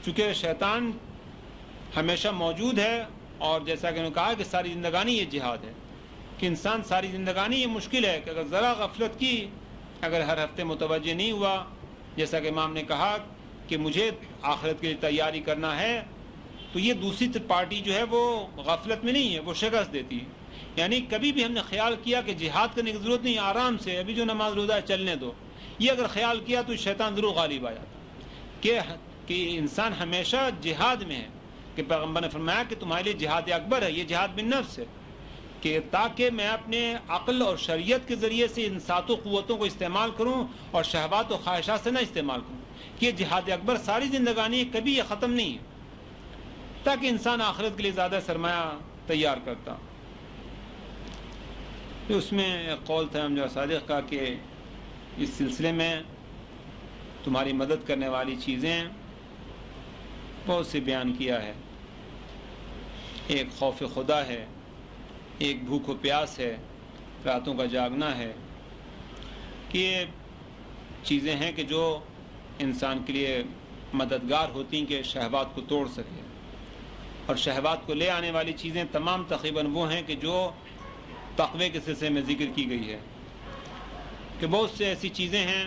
چونکہ شیطان ہمیشہ موجود ہے۔ اور جیسا کہ انہوں نے کہا کہ ساری زندگانی یہ جہاد ہے، کہ انسان ساری زندگانی یہ مشکل ہے کہ اگر ذرا غفلت کی، اگر ہر ہفتے متوجہ نہیں ہوا، جیسا کہ امام نے کہا کہ مجھے آخرت کے لیے تیاری کرنا ہے، تو یہ دوسری پارٹی جو ہے وہ غفلت میں نہیں ہے، وہ شکست دیتی ہے۔ یعنی کبھی بھی ہم نے خیال کیا کہ جہاد کرنے کی ضرورت نہیں، آرام سے ابھی جو نماز روزہ ہے چلنے دو، یہ اگر خیال کیا تو شیطان ضرور غالب آ جاتا کہ انسان ہمیشہ جہاد میں ہے، کہ پیغمبر نے فرمایا کہ تمہارے لیے جہاد اکبر ہے، یہ جہاد بالنفس ہے، کہ تاکہ میں اپنے عقل اور شریعت کے ذریعے سے ان 7 قوتوں کو استعمال کروں اور شہوات و خواہشات سے نہ استعمال کروں، کہ یہ جہاد اکبر ساری زندگانی کبھی یہ ختم نہیں ہے، تاکہ انسان آخرت کے لیے زیادہ سرمایہ تیار کرتا۔ اس میں ایک قول تھا امجد صادق کا کہ اس سلسلے میں تمہاری مدد کرنے والی چیزیں بہت سے بیان کیا ہے۔ ایک خوف خدا ہے، ایک بھوک و پیاس ہے، راتوں کا جاگنا ہے، کہ یہ چیزیں ہیں کہ جو انسان کے لیے مددگار ہوتی ہیں کہ شہوات کو توڑ سکے۔ اور شہوات کو لے آنے والی چیزیں تمام تقریباً وہ ہیں کہ جو تقوی کے سلسلے میں ذکر کی گئی ہے، کہ بہت سے ایسی چیزیں ہیں،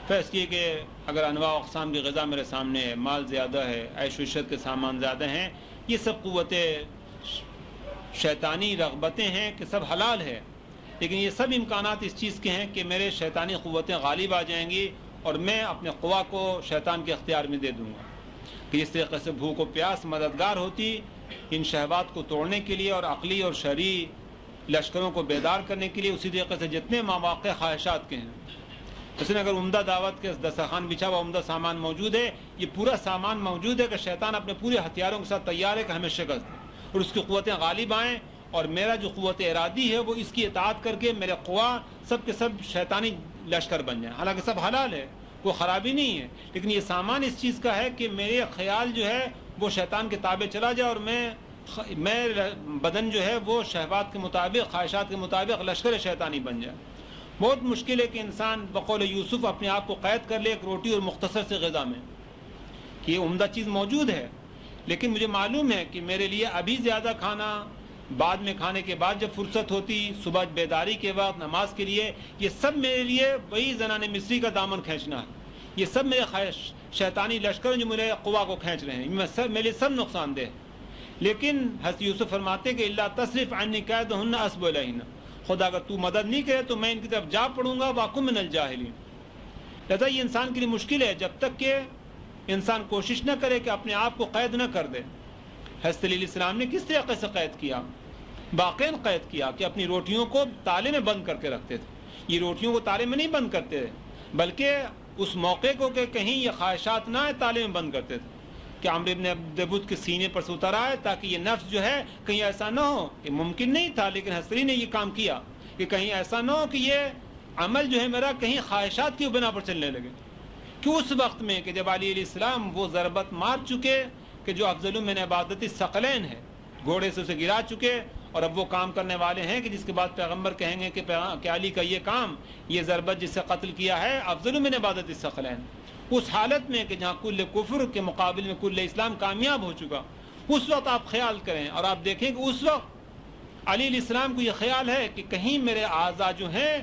فرض کیے کہ اگر انواع و اقسام کی غذا میرے سامنے ہے، مال زیادہ ہے، عیش و عشرت کے سامان زیادہ ہیں، یہ سب قوتیں شیطانی رغبتیں ہیں کہ سب حلال ہے، لیکن یہ سب امکانات اس چیز کے ہیں کہ میرے شیطانی قوتیں غالب آ جائیں گی اور میں اپنے قوا کو شیطان کے اختیار میں دے دوں گا. کہ جس طریقے سے بھوک و پیاس مددگار ہوتی ان شہوات کو توڑنے کے لیے اور عقلی اور شرعی لشکروں کو بیدار کرنے کے لیے، اسی طریقے سے جتنے مواقع خواہشات کے ہیں، مثلا اگر عمدہ دعوت کے دسترخوان بچھا ہوا عمدہ سامان موجود ہے، یہ پورا سامان موجود ہے کہ شیطان اپنے پورے ہتھیاروں کے ساتھ تیار ہے کہ ہمیں شکست دے اور اس کی قوتیں غالب آئیں، اور میرا جو قوت ارادی ہے وہ اس کی اطاعت کر کے میرے قوا سب کے سب شیطانی لشکر بن جائیں. حالانکہ سب حلال ہے، کوئی خرابی نہیں ہے، لیکن یہ سامان اس چیز کا ہے کہ میرے خیال جو ہے وہ شیطان کے تابع چلا جائے اور میں بدن جو ہے وہ شہوات کے مطابق خواہشات کے مطابق لشکر شیطانی بن جائے. بہت مشکل ہے کہ انسان بقول یوسف اپنے آپ کو قید کر لے ایک روٹی اور مختصر سے غذا میں، کہ یہ عمدہ چیز موجود ہے لیکن مجھے معلوم ہے کہ میرے لیے ابھی زیادہ کھانا بعد میں کھانے کے بعد جب فرصت ہوتی، صبح بیداری کے وقت نماز کے لیے، یہ سب میرے لیے وہی زنان مصری کا دامن کھینچنا ہے. یہ سب میرے شیطانی لشکر جو میرے قوا کو کھینچ رہے ہیں، میرے لیے سب نقصان دہ. لیکن حضرت یوسف فرماتے کہ اللہ تصرف عنی کیدہن اصب الیہن، خدا اگر تو مدد نہیں کرے تو میں ان کی طرف جا پڑوں گا واکن من الجاہلین. لہذا یہ انسان کے لیے مشکل ہے جب تک کہ انسان کوشش نہ کرے کہ اپنے آپ کو قید نہ کر دے. حضرت علیہ السلام نے کس طریقے سے قید کیا؟ باقین قید کیا کہ اپنی روٹیوں کو تالے میں بند کر کے رکھتے تھے. یہ روٹیوں کو تالے میں نہیں بند کرتے تھے بلکہ اس موقع کو کہ کہیں یہ خواہشات نہ آئے تالے میں بند کرتے تھے کہ عمرو ابن عبد کے سینے پر سے اتر آئے تاکہ یہ نفس جو ہے کہیں ایسا نہ ہو. یہ ممکن نہیں تھا لیکن حضرت نے یہ کام کیا کہ کہیں ایسا نہ ہو کہ یہ عمل جو ہے میرا کہیں خواہشات کی بنا پر چلنے لگے. کہ اس وقت میں کہ جب علی علیہ السلام وہ ضربت مار چکے کہ جو افضل من عبادت الثقلین ہے، گھوڑے سے اسے گرا چکے اور اب وہ کام کرنے والے ہیں کہ جس کے بعد پیغمبر کہیں گے کہ علی کا یہ کام، یہ ضربت جس سے قتل کیا ہے افضل من عبادت الثقلین. اس حالت میں کہ جہاں کل کفر کے مقابل میں کل اسلام کامیاب ہو چکا، اس وقت آپ خیال کریں اور آپ دیکھیں کہ اس وقت علی علیہ السلام کو یہ خیال ہے کہ کہیں میرے اعضاء جو ہیں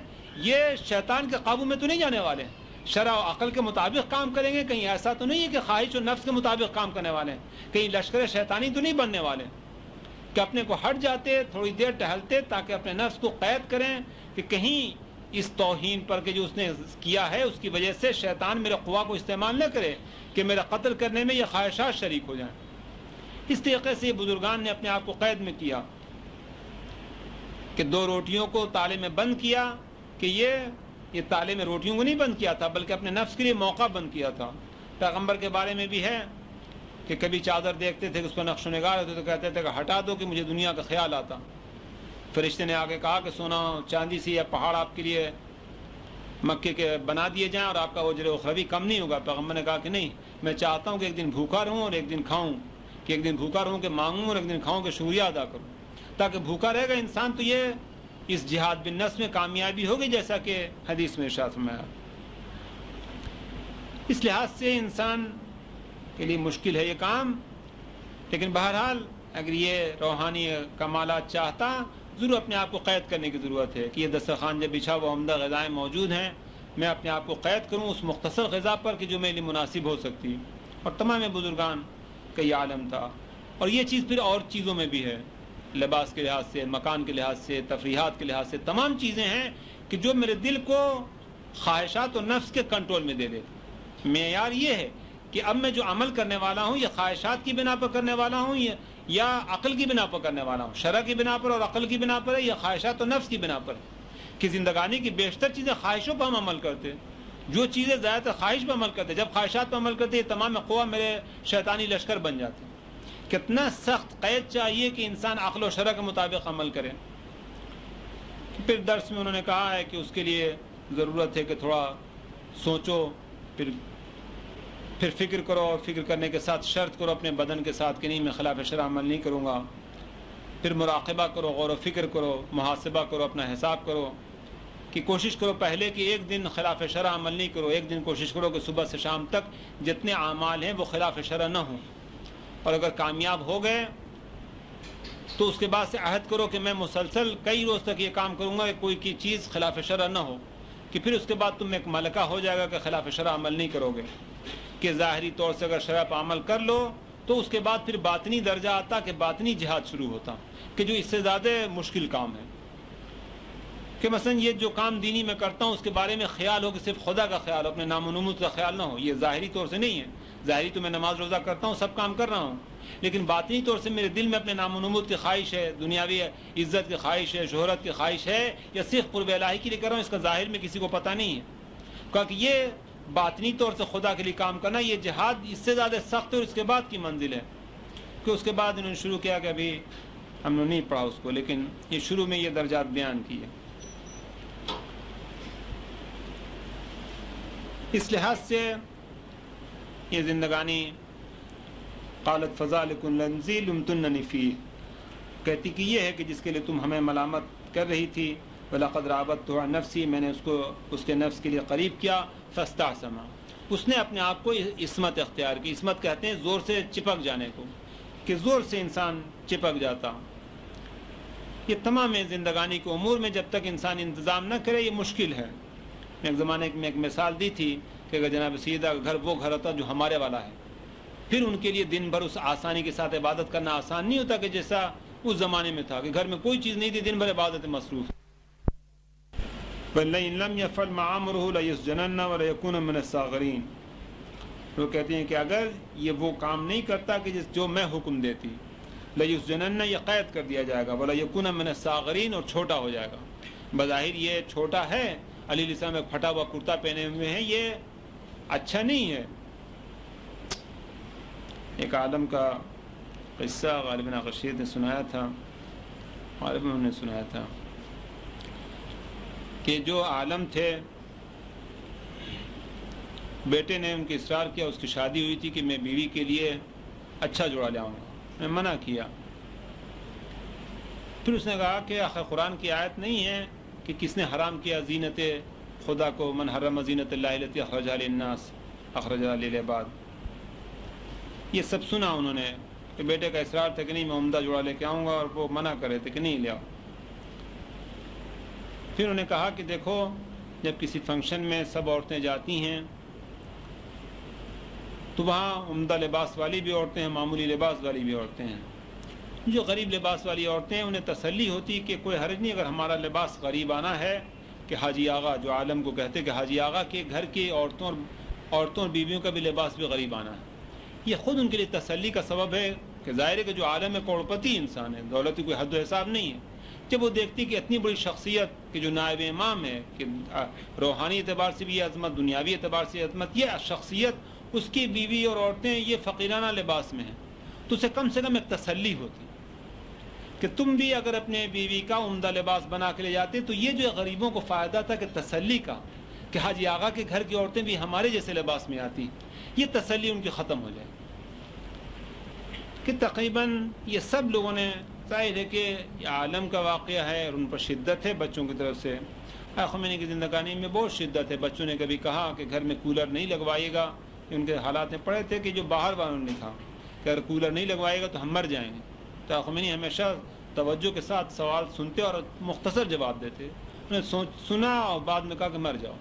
یہ شیطان کے قابو میں تو نہیں جانے والے ہیں، شرع و عقل کے مطابق کام کریں گے، کہیں ایسا تو نہیں ہے کہ خواہش و نفس کے مطابق کام کرنے والے ہیں، کہیں لشکر شیطانی تو نہیں بننے والے کہ اپنے کو ہٹ جاتے تھوڑی دیر ٹہلتے تاکہ اپنے نفس کو قید کریں کہ کہیں اس توہین پر کہ جو اس نے کیا ہے اس کی وجہ سے شیطان میرے قوا کو استعمال نہ کرے کہ میرا قتل کرنے میں یہ خواہشات شریک ہو جائیں. اس طریقے سے بزرگان نے اپنے آپ کو قید میں کیا کہ دو روٹیوں کو تالے میں بند کیا کہ یہ تالے میں روٹیوں کو نہیں بند کیا تھا بلکہ اپنے نفس کے لیے موقع بند کیا تھا. پیغمبر کے بارے میں بھی ہے کہ کبھی چادر دیکھتے تھے کہ اس پر نقش و نگار ہوتے تو کہتے تھے کہ ہٹا دو کہ مجھے دنیا کا خیال آتا. فرشتے نے آگے کہا کہ سونا چاندی سے یا پہاڑ آپ کے لیے مکے کے بنا دیے جائیں اور آپ کا اجر اخروی کم نہیں ہوگا. پیغمبر نے کہا کہ نہیں، میں چاہتا ہوں کہ ایک دن بھوکا رہوں اور ایک دن کھاؤں، کہ ایک دن بھوکا رہوں کہ مانگوں اور ایک دن کھاؤں کہ شکریہ ادا کروں. تاکہ بھوکا رہے گا انسان تو یہ اس جہاد بالنفس میں کامیابی ہوگی جیسا کہ حدیث میں ارشاد فرمایا. اس لحاظ سے انسان کے لیے مشکل ہے یہ کام، لیکن بہرحال اگر یہ روحانی کمالات چاہتا ضرور اپنے آپ کو قید کرنے کی ضرورت ہے کہ یہ دسترخوان جب بچھا ہوا عمدہ غذائیں موجود ہیں، میں اپنے آپ کو قید کروں اس مختصر غذا پر کہ جو میرے لیے مناسب ہو سکتی. اور تمام بزرگان کا یہ عالم تھا. اور یہ چیز پھر اور چیزوں میں بھی ہے، لباس کے لحاظ سے، مکان کے لحاظ سے، تفریحات کے لحاظ سے، تمام چیزیں ہیں کہ جو میرے دل کو خواہشات و نفس کے کنٹرول میں دے دیتے. معیار یہ ہے کہ اب میں جو عمل کرنے والا ہوں یہ خواہشات کی بنا پر کرنے والا ہوں یا عقل کی بنا پر کرنے والا ہوں، شرع کی بنا پر اور عقل کی بنا پر ہے یا خواہشات و نفس کی بنا پر. کہ زندگانی کی بیشتر چیزیں خواہشوں پر ہم عمل کرتے، جو چیزیں زیادہ تر خواہش پر عمل کرتے، جب خواہشات پر عمل کرتے یہ تمام قوا میرے شیطانی لشکر بن جاتے. کتنا سخت قید چاہیے کہ انسان عقل و شرع کے مطابق عمل کرے. پھر درس میں انہوں نے کہا ہے کہ اس کے لیے ضرورت ہے کہ تھوڑا سوچو، پھر فکر کرو، اور فکر کرنے کے ساتھ شرط کرو اپنے بدن کے ساتھ کہ نہیں میں خلاف شرع عمل نہیں کروں گا. پھر مراقبہ کرو، غور و فکر کرو، محاسبہ کرو، اپنا حساب کرو کہ کوشش کرو پہلے کہ ایک دن خلاف شرع عمل نہیں کرو. ایک دن کوشش کرو کہ صبح سے شام تک جتنے اعمال ہیں وہ خلاف شرع نہ ہوں. اور اگر کامیاب ہو گئے تو اس کے بعد سے عہد کرو کہ میں مسلسل کئی روز تک یہ کام کروں گا کہ کوئی چیز خلاف شرع نہ ہو. کہ پھر اس کے بعد تم ایک ملکہ ہو جائے گا کہ خلاف شرع عمل نہیں کرو گے. کہ ظاہری طور سے اگر شرع پر عمل کر لو تو اس کے بعد پھر باطنی درجہ آتا کہ باطنی جہاد شروع ہوتا کہ جو اس سے زیادہ مشکل کام ہے. کہ مثلا یہ جو کام دینی میں کرتا ہوں اس کے بارے میں خیال ہو کہ صرف خدا کا خیال ہو، اپنے نام و نمود کا خیال نہ ہو. یہ ظاہری طور سے نہیں ہے، ظاہری تو میں نماز روزہ کرتا ہوں، سب کام کر رہا ہوں، لیکن باطنی طور سے میرے دل میں اپنے نام و نمود کی خواہش ہے، دنیاوی عزت کی خواہش ہے، شہرت کی خواہش ہے، یا صرف قرب الہی کے لیے کر رہا ہوں، اس کا ظاہر میں کسی کو پتہ نہیں ہے. کہا کہ یہ باطنی طور سے خدا کے لیے کام کرنا، یہ جہاد اس سے زیادہ سخت ہے اور اس کے بعد کی منزل ہے. کہ اس کے بعد انہوں نے شروع کیا کہ ابھی ہم نے نہیں پڑھا اس کو، لیکن یہ شروع میں یہ درجات بیان کیے. اس لحاظ سے یہ زندگانی قالت فذلکن الذی لمتننی فیہ، کہتی کہ یہ ہے کہ جس کے لیے تم ہمیں ملامت کر رہی تھی. وَلَقَدْ رَابَطْتُهُ عَنْ نَفْسِي، میں نے اس کو اس کے نفس کے لیے قریب کیا. فَاسْتَعْصَمَ، اس نے اپنے آپ کو عصمت اختیار کی. عصمت کہتے ہیں زور سے چپک جانے کو، کہ زور سے انسان چپک جاتا. یہ تمام زندگانی کے امور میں جب تک انسان انتظام نہ کرے یہ مشکل ہے. میں ایک زمانے میں ایک مثال دی تھی کہ اگر جناب سیدہ کا گھر وہ گھر ہوتا جو ہمارے والا ہے، پھر ان کے لیے دن بھر اس آسانی کے ساتھ عبادت کرنا آسان نہیں ہوتا کہ جیسا اس زمانے میں تھا کہ گھر میں کوئی چیز نہیں تھی، دن بھر عبادت مصروف. وَلَئِن لَمْ يَفْعَلْ مَا أَمْرُهُ لَيُسْجَنَنَّ وَلَيَكُونَ مِنَ الصَّاغِرِينَ. وہ کہتے ہیں کہ اگر یہ وہ کام نہیں کرتا کہ جو میں حکم دیتی، لَيُسْجَنَنَّ، یہ قید کر دیا جائے گا، وَلَيَكُونَ مِنَ الصَّاغِرِينَ، اور چھوٹا ہو جائے گا. بظاہر یہ چھوٹا ہے، علی علیہ السلام ایک پھٹا ہوا کرتا پہنے ہوئے ہیں، یہ اچھا نہیں ہے. ایک عالم کا قصہ غالباً رشید نے سنایا تھا، غالباً نے سنایا تھا کہ جو عالم تھے بیٹے نے ان کی اصرار کیا، اس کی شادی ہوئی تھی کہ میں بیوی کے لیے اچھا جوڑا لے آؤں گا، میں منع کیا. پھر اس نے کہا کہ آخر قرآن کی آیت نہیں ہے کہ کس نے حرام کیا زینت خدا کو، من حرم زینت اللہ التی اخرجها للناس اخرجها للعباد. یہ سب سنا انہوں نے کہ بیٹے کا اصرار تھا کہ نہیں میں عمدہ جوڑا لے کے آؤں گا، اور وہ منع کر رہے تھے کہ نہیں لے آؤ. پھر انہوں نے کہا کہ دیکھو جب کسی فنکشن میں سب عورتیں جاتی ہیں تو وہاں عمدہ لباس والی بھی عورتیں ہیں، معمولی لباس والی بھی عورتیں ہیں. جو غریب لباس والی عورتیں ہیں انہیں تسلی ہوتی کہ کوئی حرج نہیں اگر ہمارا لباس غریب آنا ہے، کہ حاجی آغا جو عالم کو کہتے کہ حاجی آغا کے گھر کی عورتوں اور بیویوں کا بھی لباس بھی غریب آنا ہے. یہ خود ان کے لیے تسلی کا سبب ہے کہ ظاہر ہے کہ جو عالم ہے کروڑپتی انسان ہے، دولت کی کوئی حد و حساب نہیں ہے. جب وہ دیکھتی کہ اتنی بڑی شخصیت کہ جو نائب امام ہے، کہ روحانی اعتبار سے بھی یہ عظمت، دنیاوی اعتبار سے عظمت، یہ شخصیت اس کی بیوی اور عورتیں یہ فقیرانہ لباس میں ہیں، تو اسے کم سے کم ایک تسلی ہوتی کہ تم بھی اگر اپنے بیوی کا عمدہ لباس بنا کے لے جاتے تو یہ جو غریبوں کو فائدہ تھا کہ تسلی کا کہ حاجی آغا کے گھر کی عورتیں بھی ہمارے جیسے لباس میں آتی، یہ تسلی ان کی ختم ہو جائے. کہ تقریباً یہ سب لوگوں نے، ظاہر ہے کہ یہ عالم کا واقعہ ہے اور ان پر شدت ہے بچوں کی طرف سے. خمینی کی زندگانی میں بہت شدت ہے. بچوں نے کبھی کہا کہ گھر میں کولر نہیں لگوائیے گا، ان کے حالات میں پڑے تھے کہ جو باہر والوں نے کہا کہ اگر کولر نہیں لگوائے گا تو ہم مر جائیں گے. تو خمینی ہمیشہ توجہ کے ساتھ سوال سنتے اور مختصر جواب دیتے. انہوں نے سنا اور بعد میں کہا کہ مر جاؤ.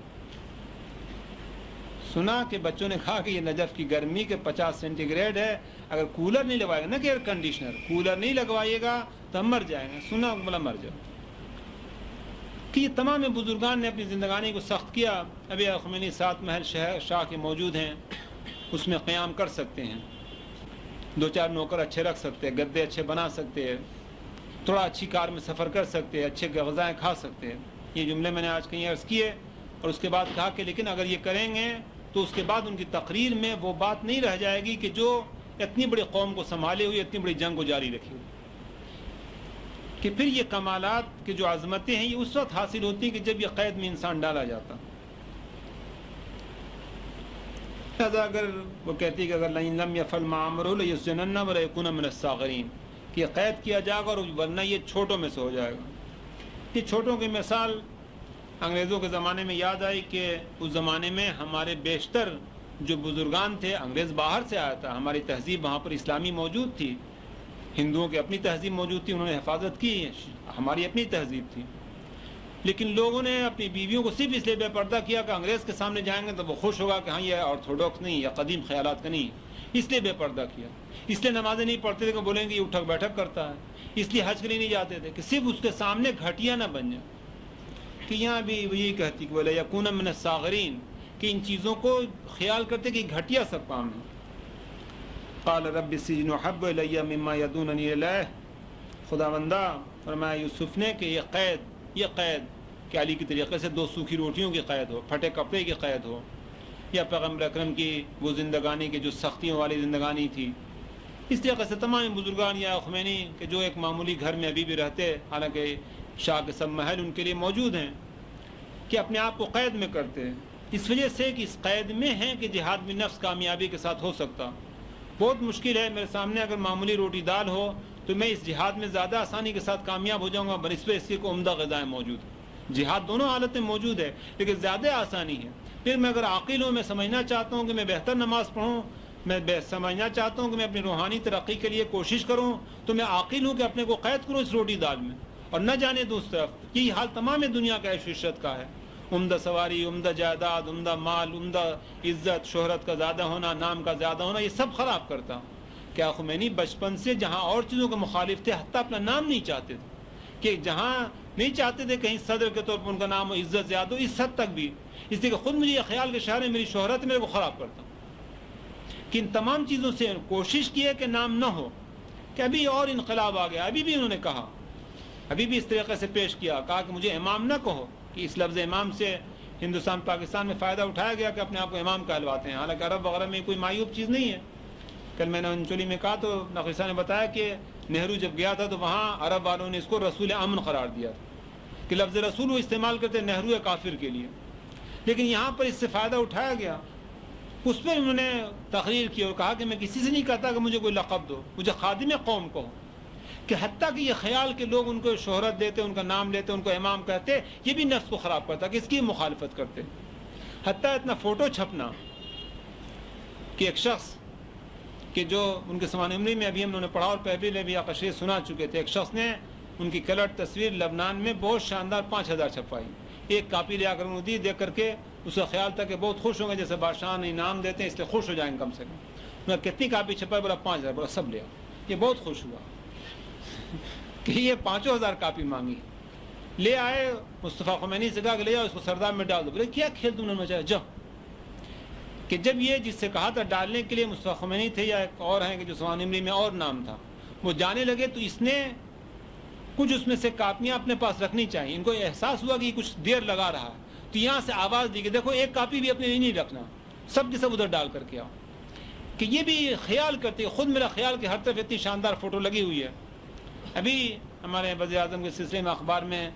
سنا کہ بچوں نے کہا کہ یہ نجف کی گرمی کے 50 سینٹی گریڈ ہے، اگر کولر نہیں لگوائے گا، نہ کہ ایئر کنڈیشنر، کولر نہیں لگوائیے گا تو ہم مر جائیں گے. سنا بولا مر جاؤ. کہ یہ تمام بزرگان نے اپنی زندگانی کو سخت کیا. ابھی خمینی 7 محل شاہ کے موجود ہیں، اس میں قیام کر سکتے ہیں، 2-4 نوکر اچھے رکھ سکتے ہیں، گدے اچھے بنا سکتے ہیں، تھوڑا اچھی کار میں سفر کر سکتے ہیں، اچھے غذائیں کھا سکتے ہیں. یہ جملے میں نے آج کہیں عرض کیے. اور اس کے بعد کہا کہ لیکن اگر یہ کریں گے تو اس کے بعد ان کی تقریر میں وہ بات نہیں رہ جائے گی کہ جو اتنی بڑی قوم کو سنبھالے ہوئی، اتنی بڑی جنگ کو جاری رکھی ہوئی. کہ پھر یہ کمالات کی جو عظمتیں ہیں یہ اس وقت حاصل ہوتی ہیں کہ جب یہ قید میں انسان ڈالا جاتا. لہذا اگر وہ کہتی کہ اگر لم یفعل ما امرہ لیسجنن ولیکون من الصاغرین، کہ یہ قید کیا جائے گا اور ورنہ یہ چھوٹوں میں سے ہو جائے گا. یہ چھوٹوں کی مثال انگریزوں کے زمانے میں یاد آئی کہ اس زمانے میں ہمارے بیشتر جو بزرگان تھے، انگریز باہر سے آیا تھا، ہماری تہذیب وہاں پر اسلامی موجود تھی، ہندوؤں کی اپنی تہذیب موجود تھی، انہوں نے حفاظت کی، ہماری اپنی تہذیب تھی. لیکن لوگوں نے اپنی بیویوں کو صرف اس لیے بے پردہ کیا کہ انگریز کے سامنے جائیں گے تو وہ خوش ہوگا کہ ہاں یہ آرتھوڈاکس نہیں یا قدیم خیالات کا نہیں، اس لیے بے پردہ کیا. اس لیے نمازیں نہیں پڑھتے تھے کہ بولیں گے یہ اٹھک بیٹھک کرتا ہے. اس لیے حج کے لیے نہیں جاتے تھے کہ صرف اس کے سامنے گھٹیا نہ بن جائے. کہ یہاں بھی وہ یہی کہتی کہ وَلَا يَكُونَ مِنَ الصَّاغِرِينَ کہ ان چیزوں کو خیال کرتے کہ گھٹیا سب کام ہے. قال رب السجن احب الی مما یدوننی الیہ. خداوندہ فرمایا یوسف نے کہ یہ قید کہ علی کی طریقے سے 2 سوکھی روٹیوں کی قید ہو، پھٹے کپڑے کی قید ہو، یا پیغمبر اکرم کی وہ زندگانی کی جو سختیوں والی زندگانی تھی. اس طریقے سے تمام بزرگان یا خمینی کہ جو ایک معمولی گھر میں ابھی بھی رہتے، حالانکہ شاہ کے سب محل ان کے لیے موجود ہیں، کہ اپنے آپ کو قید میں کرتے ہیں، اس وجہ سے کہ اس قید میں ہیں کہ جہاد میں نفس کامیابی کے ساتھ ہو سکتا. بہت مشکل ہے میرے سامنے اگر معمولی روٹی دال ہو تو میں اس جہاد میں زیادہ آسانی کے ساتھ کامیاب ہو جاؤں گا بنسبت اس کے کو عمدہ غذائیں موجود ہیں. جہاد دونوں حالتیں موجود ہے لیکن زیادہ آسانی ہے. پھر میں اگر عاقل ہوں، میں سمجھنا چاہتا ہوں کہ میں بہتر نماز پڑھوں، میں سمجھنا چاہتا ہوں کہ میں اپنی روحانی ترقی کے لیے کوشش کروں، تو میں عاقل ہوں کہ اپنے کو قید کروں اس روٹی دال میں اور نہ جانے دوں اس طرف. یہی حال تمام دنیا کا عیش و عشرت کا ہے. عمدہ سواری، عمدہ جائیداد، عمدہ مال، عمدہ عزت، شہرت کا زیادہ ہونا، نام کا زیادہ ہونا، یہ سب خراب کرتا. کیا خمینی بچپن سے جہاں اور چیزوں کے مخالف تھے، حتیٰ اپنا نام نہیں چاہتے تھے، کہ جہاں نہیں چاہتے تھے کہیں صدر کے طور پر ان کا نام و عزت زیادہ ہو، اس حد تک بھی. اس لیے کہ خود مجھے یہ خیال کہ شہر میں میری شہرت میرے کو خراب کرتا. کہ ان تمام چیزوں سے کوشش کی ہے کہ نام نہ ہو. کہ ابھی اور انقلاب آ گیا، ابھی بھی انہوں نے کہا، ابھی بھی اس طریقے سے پیش کیا، کہا کہ مجھے امام نہ کہو. کہ اس لفظ امام سے ہندوستان پاکستان میں فائدہ اٹھایا گیا کہ اپنے آپ کو امام کہلواتے ہیں، حالانکہ عرب وغیرہ میں کوئی معیوب چیز نہیں ہے. کل میں نے انچولی میں کہا تو نقوی صاحب نے بتایا کہ نہرو جب گیا تھا تو وہاں عرب والوں نے اس کو رسول امن قرار دیا تھا، کہ لفظ رسول وہ استعمال کرتے نہرو کافر کے لیے. لیکن یہاں پر اس سے فائدہ اٹھایا گیا. اس پر انہوں نے تقریر کی اور کہا کہ میں کسی سے نہیں کہتا کہ مجھے کوئی لقب دو، مجھے خادم قوم کہو. کہ حتیٰ کہ یہ خیال کہ لوگ ان کو شہرت دیتے، ان کا نام لیتے، ان کو امام کہتے، یہ بھی نفس کو خراب کرتا کہ اس کی مخالفت کرتے. حتیٰ اتنا فوٹو چھپنا کہ ایک شخص کہ جو ان کے سمان عمری میں ابھی ہم نے پڑھا اور پہلے بھی آقاشیر سنا چکے تھے، ایک شخص نے ان کی کلر تصویر لبنان میں بہت شاندار 5000 چھپائی. ایک کاپی لے آ کر انہوں نے دی، دیکھ کر کے اس کا خیال تھا کہ بہت خوش ہوں گے، جیسے بادشاہ نے انعام دیتے ہیں اس لیے خوش ہو جائیں گے کم سے کم. میں کتنی کاپی چھپائی؟ بولا 5000. بولا سب لے آؤ. یہ بہت خوش ہوا کہ یہ 5000 کاپی مانگی. لے آئے، مصطفیٰ خمینی سے کہا کہ لے جاؤ اس کو سرداب میں ڈال دو. بولے کیا کھیل تم نے مچایا، جاؤ. کہ جب یہ جس سے کہا تھا ڈالنے کے لیے مصطفیٰ خمینی تھے یا ایک اور ہیں کہ جو سوان عمری میں اور نام تھا، وہ جانے لگے تو اس نے کچھ اس میں سے کاپیاں اپنے پاس رکھنی چاہیے. ان کو احساس ہوا کہ یہ کچھ دیر لگا رہا ہے تو یہاں سے آواز دی کہ دیکھو ایک کاپی بھی اپنے لیے نہیں رکھنا، سب کے سب ادھر ڈال کر کے آؤ. کہ یہ بھی خیال کرتے، خود میرا خیال کہ ہر طرف اتنی شاندار فوٹو لگی ہوئی ہے. ابھی ہمارے وزیر اعظم کے سلسلے میں اخبار میں